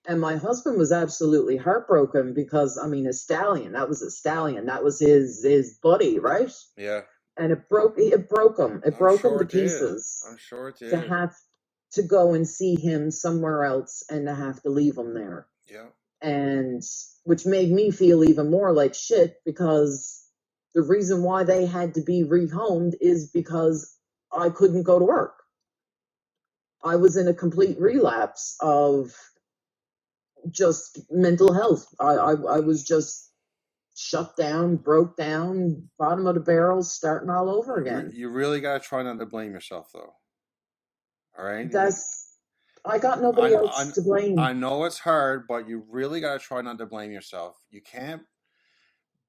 And my husband was absolutely heartbroken because, I mean, a stallion, that was a stallion. That was his buddy, right? Yeah. And it broke him. It I'm broke him sure to it did. pieces I'm sure it to did. have to go and see him somewhere else and to have to leave him there. Yeah. And which made me feel even more like shit because the reason why they had to be rehomed is because I couldn't go to work. I was in a complete relapse of just mental health. I was just shut down, broke down, bottom of the barrel, starting all over again. You really got to try not to blame yourself, though. All right? I got nobody else to blame. I know it's hard, but you really got to try not to blame yourself. You can't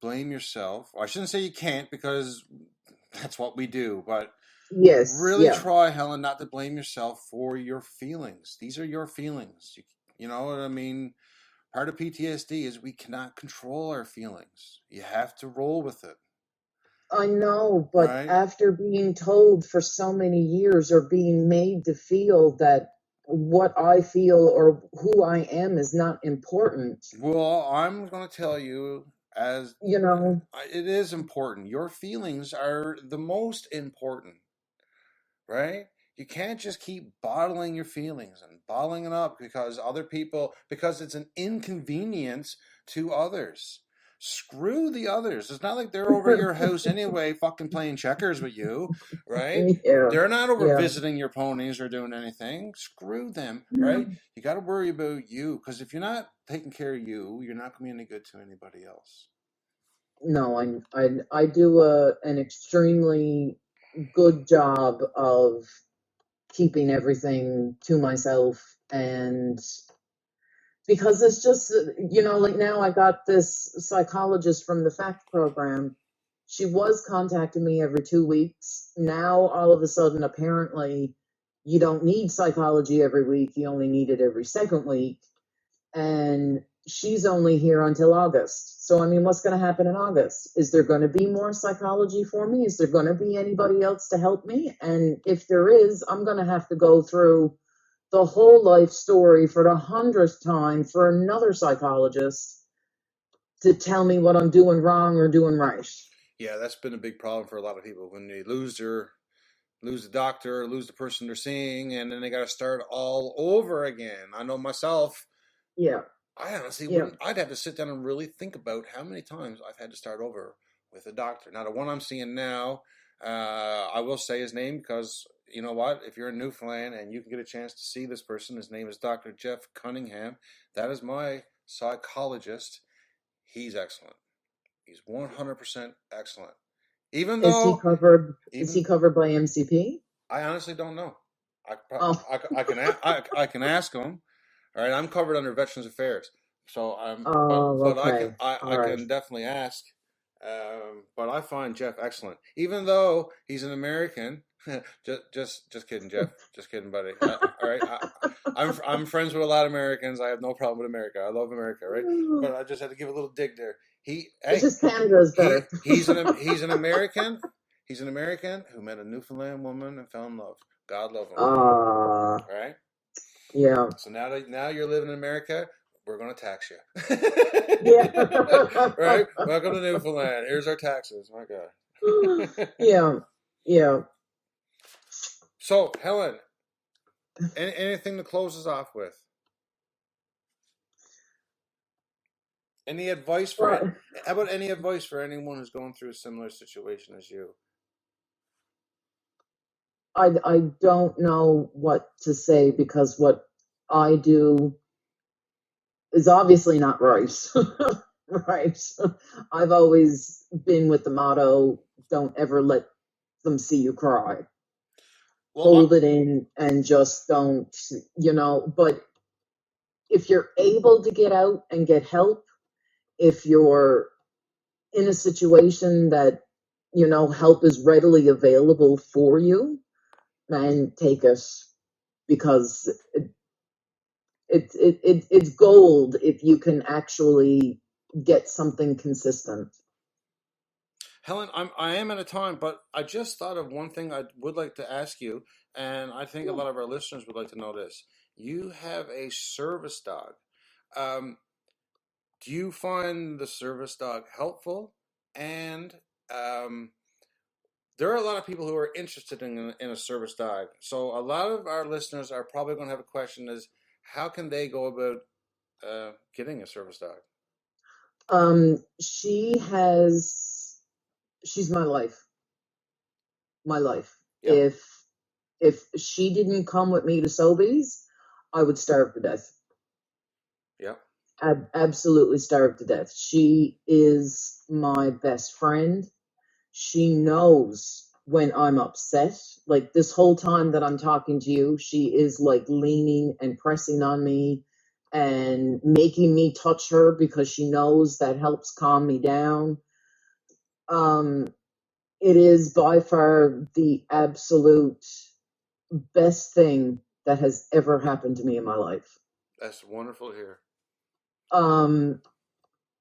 blame yourself. I shouldn't say you can't because that's what we do, but yes, really yeah. try, Helen, not to blame yourself for your feelings. These are your feelings. You know what I mean? Part of PTSD is we cannot control our feelings. You have to roll with it. I know, but right? after being told for so many years or being made to feel that what I feel or who I am is not important. Well, I'm going to tell you, as You know, it is important. Your feelings are the most important, right? You can't just keep bottling your feelings and bottling it up because because it's an inconvenience to others. Screw the others. It's not like they're over your house anyway, fucking playing checkers with you, right? yeah, They're not over yeah. visiting your ponies or doing anything. Screw them, right? You got to worry about you because if you're not taking care of you, you're not going to be any good to anybody else. No, I do an extremely good job of keeping everything to myself, and because it's just, like now I got this psychologist from the FACT program. She was contacting me every 2 weeks. Now all of a sudden, apparently, you don't need psychology every week. You only need it every second week. And she's only here until August. So, I mean, what's going to happen in August? Is there going to be more psychology for me? Is there going to be anybody else to help me? And if there is, I'm going to have to go through the whole life story for the 100th time for another psychologist to tell me what I'm doing wrong or doing right. Yeah, that's been a big problem for a lot of people when they lose the doctor, lose the person they're seeing, and then they got to start all over again. I know myself. Yeah. I honestly wouldn't. I'd have to sit down and really think about how many times I've had to start over with a doctor. Now, the one I'm seeing now, I will say his name because you know what? If you're in Newfoundland and you can get a chance to see this person, his name is Dr. Jeff Cunningham. That is my psychologist. He's excellent. He's 100% excellent. Even though is he covered by MCP? I honestly don't know. I can ask him. All right, I'm covered under Veterans Affairs, so but okay. I can definitely ask. But I find Jeff excellent, even though he's an American. just kidding, Jeff. Just kidding, buddy. All right, I'm friends with a lot of Americans. I have no problem with America. I love America, right? But I just had to give a little dig there. It's just Canada is better. He's an American. He's an American who met a Newfoundland woman and fell in love. God love him. Right? Yeah. So now you're living in America. We're going to tax you. Yeah. Right? Welcome to Newfoundland. Here's our taxes. My God. Yeah. Yeah. So, Helen, anything to close us off with? Any advice for But how about any advice for anyone who's going through a similar situation as you? I don't know what to say because what I do is obviously not right. Right. I've always been with the motto, don't ever let them see you cry. Well, Hold it in and just don't, but if you're able to get out and get help, if you're in a situation that, help is readily available for you, man, take it because it's gold if you can actually get something consistent. Helen, I am out of time, but I just thought of one thing I would like to ask you, and I think a lot of our listeners would like to know this. You have a service dog. Um, do you find the service dog helpful? And um, there are a lot of people who are interested in a service dog. So a lot of our listeners are probably going to have a question: is how can they go about getting a service dog? She's my life. My life. Yeah, If she didn't come with me to Sobeys, I would starve to death. yeah. Absolutely starve to death. She is my best friend. She knows when I'm upset. Like this whole time that I'm talking to you, she is like leaning and pressing on me and making me touch her because she knows that helps calm me down. It is by far the absolute best thing that has ever happened to me in my life. That's wonderful to hear.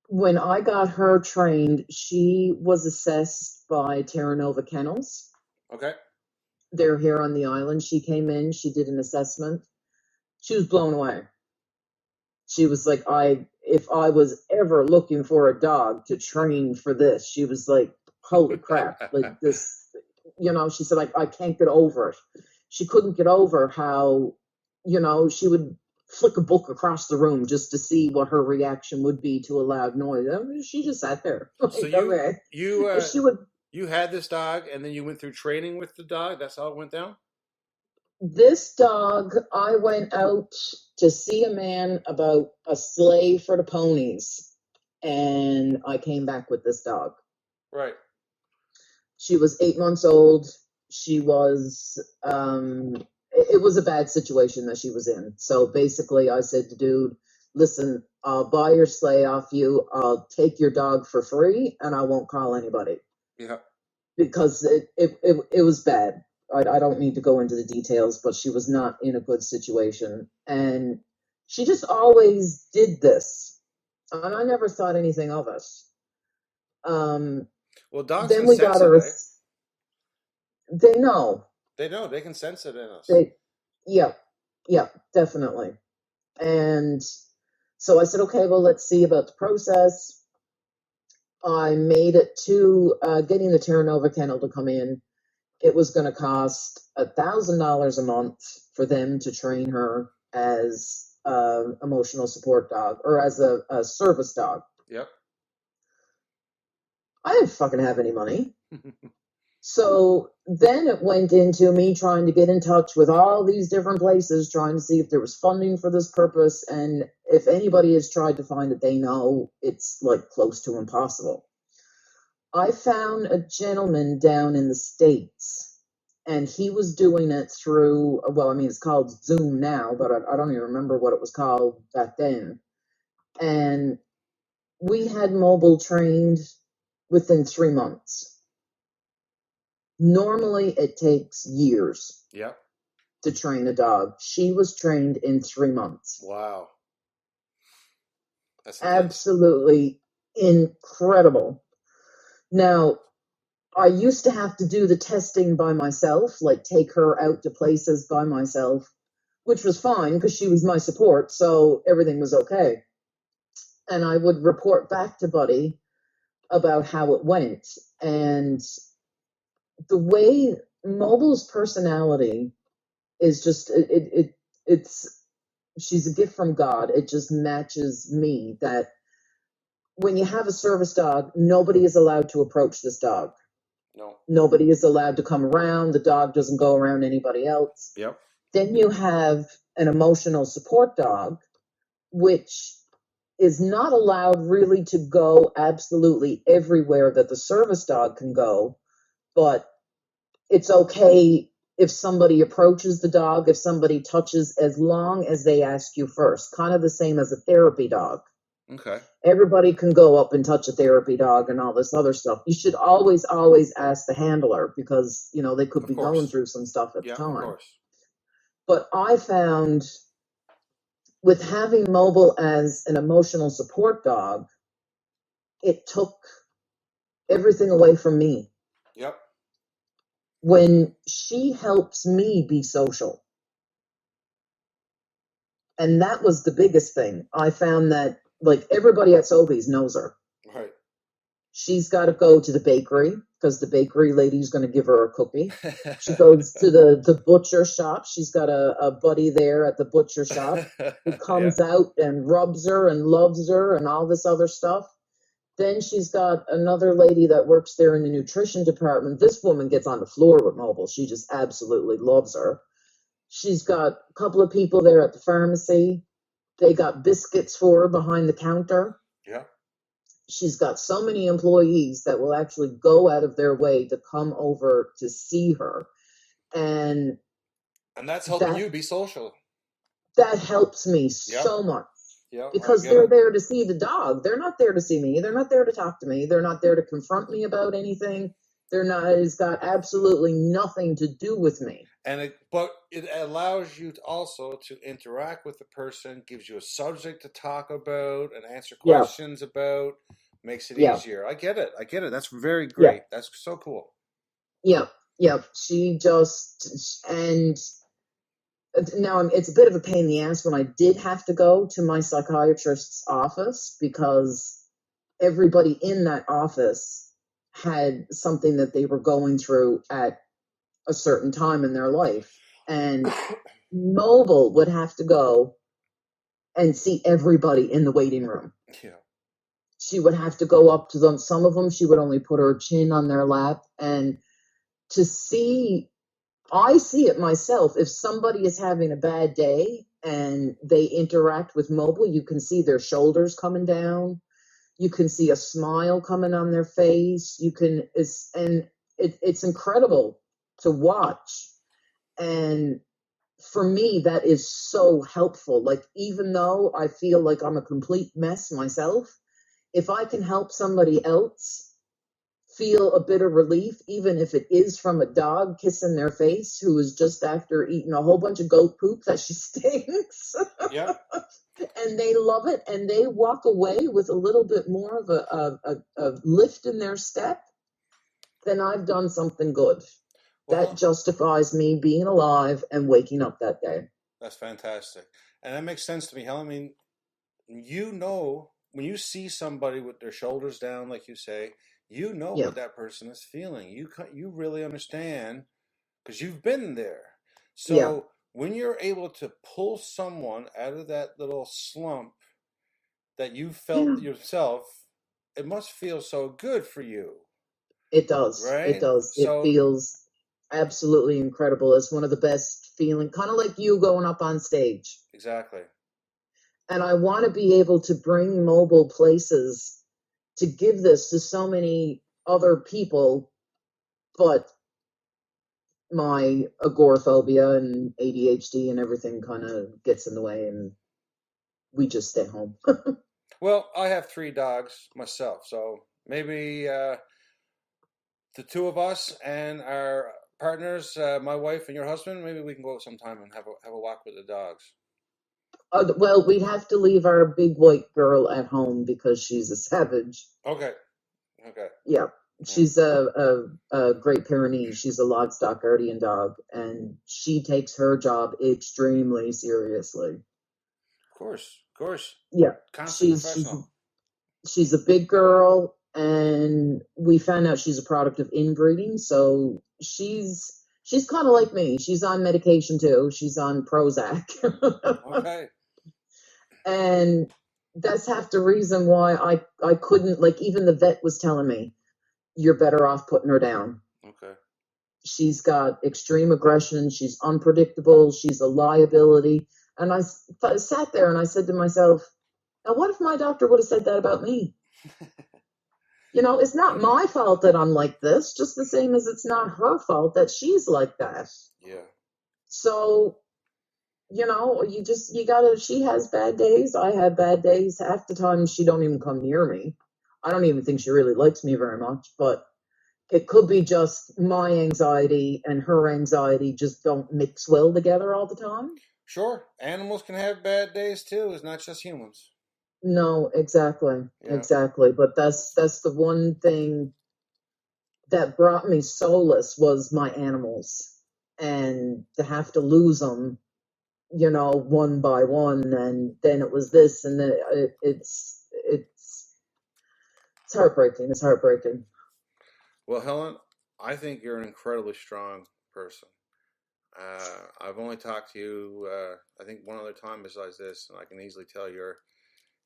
When I got her trained, she was assessed by Terra Nova Kennels. Okay. They're here on the island. She came in, she did an assessment. She was blown away. She was like, if I was ever looking for a dog to train for this, she was like, holy crap, like this, she said, I can't get over it. She couldn't get over how, she would flick a book across the room just to see what her reaction would be to a loud noise. I mean, she just sat there. So Like, okay. She would. you had this dog, and then you went through training with the dog. That's how it went down. This dog, I went out to see a man about a sleigh for the ponies, and I came back with this dog. Right. She was 8 months old. She was, it was a bad situation that she was in. So basically, I said to dude, listen, I'll buy your sleigh off you. I'll take your dog for free, and I won't call anybody. Yeah. Because it was bad. I don't need to go into the details, but she was not in a good situation. And she just always did this. And I never thought anything of it. Well, dogs Then can we sense got it, her. eh? They know. They know. They can sense it in us. Yeah, definitely. And so I said, okay, well, let's see about the process. I made it to getting the Terra Nova kennel to come in. It was going to cost $1,000 a month for them to train her as an emotional support dog or as a service dog. Yep. I didn't fucking have any money. So then it went into me trying to get in touch with all these different places, trying to see if there was funding for this purpose. And if anybody has tried to find it, they know it's like close to impossible. I found a gentleman down in the States, and he was doing it through, well, I mean, it's called Zoom now, but I don't even remember what it was called back then. And we had mobile trained within 3 months. Normally, it takes years Yep. to train a dog. She was trained in 3 months. Wow. That's absolutely incredible. Now, I used to have to do the testing by myself, like take her out to places by myself, which was fine because she was my support, so everything was okay. And I would report back to Buddy about how it went. And the way Mobile's personality is just it's she's a gift from God. It just matches me that when you have a service dog, nobody is allowed to approach this dog. No. Nobody is allowed to come around. The dog doesn't go around anybody else. Yep. Then you have an emotional support dog, which is not allowed really to go absolutely everywhere that the service dog can go, but it's okay if somebody approaches the dog, if somebody touches, as long as they ask you first. Kind of the same as a therapy dog. Okay. Everybody can go up and touch a therapy dog and all this other stuff. You should always ask the handler, because, they could be going through some stuff at the time. Of course. But I found with having Mobile as an emotional support dog, it took everything away from me. Yep. When she helps me be social. And that was the biggest thing. I found that, like, everybody at Sobeys knows her. Right. She's got to go to the bakery, because the bakery lady's going to give her a cookie. She goes to the butcher shop. She's got a buddy there at the butcher shop who comes out and rubs her and loves her and all this other stuff. Then she's got another lady that works there in the nutrition department. This woman gets on the floor with Mobile. She just absolutely loves her. She's got a couple of people there at the pharmacy. They got biscuits for her behind the counter. Yeah. She's got so many employees that will actually go out of their way to come over to see her. And that's helping you be social. That helps me so much. Yeah, because they're there to see the dog. They're not there to see me. They're not there to talk to me. They're not there to confront me about anything. It's got absolutely nothing to do with me. But it allows you also to interact with the person, gives you a subject to talk about and answer questions about, makes it easier. I get it. That's very great. That's so cool. Yeah. She just, and now it's a bit of a pain in the ass when I did have to go to my psychiatrist's office, because everybody in that office had something that they were going through at a certain time in their life. And Mobile would have to go and see everybody in the waiting room. Yeah. She would have to go up to them. Some of them, she would only put her chin on their lap. And I see it myself. If somebody is having a bad day and they interact with Mobile, you can see their shoulders coming down. You can see a smile coming on their face. It's incredible to watch. And for me, that is so helpful. Like, even though I feel like I'm a complete mess myself, if I can help somebody else feel a bit of relief, even if it is from a dog kissing their face who is just after eating a whole bunch of goat poop that she stinks. Yeah. And they love it, and they walk away with a little bit more of a lift in their step, then I've done something good. Well, that justifies me being alive and waking up that day. That's fantastic. And that makes sense to me, Helen. I mean, when you see somebody with their shoulders down, like you say, what that person is feeling. You really understand, because you've been there. So when you're able to pull someone out of that little slump that you felt yourself, it must feel so good for you. It does. Right? It does. It feels absolutely incredible. It's one of the best feelings, kind of like you going up on stage. Exactly. And I want to be able to bring Mobile places to give this to so many other people, but my agoraphobia and ADHD and everything kind of gets in the way, and we just stay home. Well, I have 3 dogs myself, so maybe the 2 of us and our partners, my wife and your husband, maybe we can go sometime and have a walk with the dogs. Well, we'd have to leave our big white girl at home because she's a savage. Okay. Yeah. She's a Great Pyrenees. She's a livestock guardian dog, and she takes her job extremely seriously. Of course. Yeah. She's a big girl, and we found out she's a product of inbreeding, so she's kind of like me. She's on medication too. She's on Prozac. Okay. And that's half the reason why I couldn't, like, even the vet was telling me, you're better off putting her down. Okay. She's got extreme aggression. She's unpredictable. She's a liability. And I sat there and I said to myself, now what if my doctor would have said that about me? It's not my fault that I'm like this, just the same as it's not her fault that she's like that. Yeah. So, she has bad days. I have bad days. Half the time she don't even come near me. I don't even think she really likes me very much, but it could be just my anxiety and her anxiety just don't mix well together all the time. Sure. Animals can have bad days too. It's not just humans. No, exactly. Yeah. Exactly. But that's the one thing that brought me solace was my animals. And to have to lose them, one by one, and then it was this, and then it's heartbreaking. It's heartbreaking. Well, Helen, I think you're an incredibly strong person. I've only talked to you, I think one other time besides this, and I can easily tell you're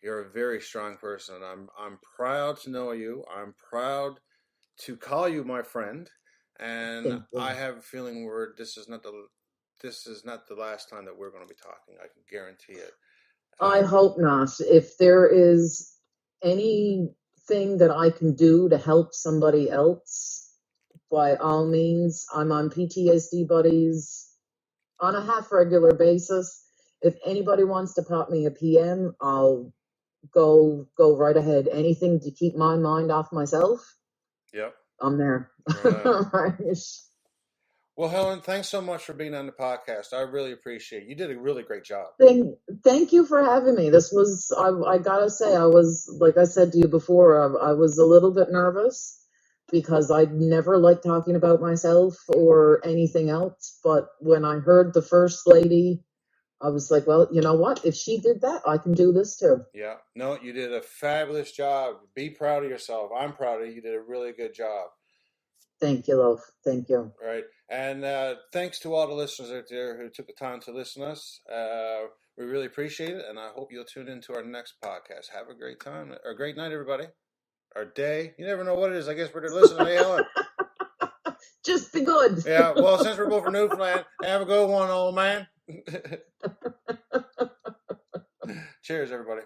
a very strong person. And I'm proud to know you. I'm proud to call you my friend. And I have a feeling this is not the last time that we're going to be talking. I can guarantee it. I hope not. If there is anything that I can do to help somebody else, by all means. I'm on PTSD Buddies on a half regular basis. If anybody wants to pop me a PM, I'll go right ahead. Anything to keep my mind off myself. Yep. I'm there. Right. Well, Helen, thanks so much for being on the podcast. I really appreciate it. You did a really great job. Thank you for having me. This was, I gotta say, I was, like I said to you before, I was a little bit nervous because I'd never liked talking about myself or anything else. But when I heard the first lady, I was like, well, you know what? If she did that, I can do this too. Yeah. No, you did a fabulous job. Be proud of yourself. I'm proud of you. You did a really good job. Thank you, love. Thank you. Right. And thanks to all the listeners out there who took the time to listen to us. We really appreciate it. And I hope you'll tune into our next podcast. Have a great time or a great night, everybody. Or day. You never know what it is. I guess we're listening to Helen. Just be good. Yeah. Well, since we're both from Newfoundland, have a good one, old man. Cheers, everybody.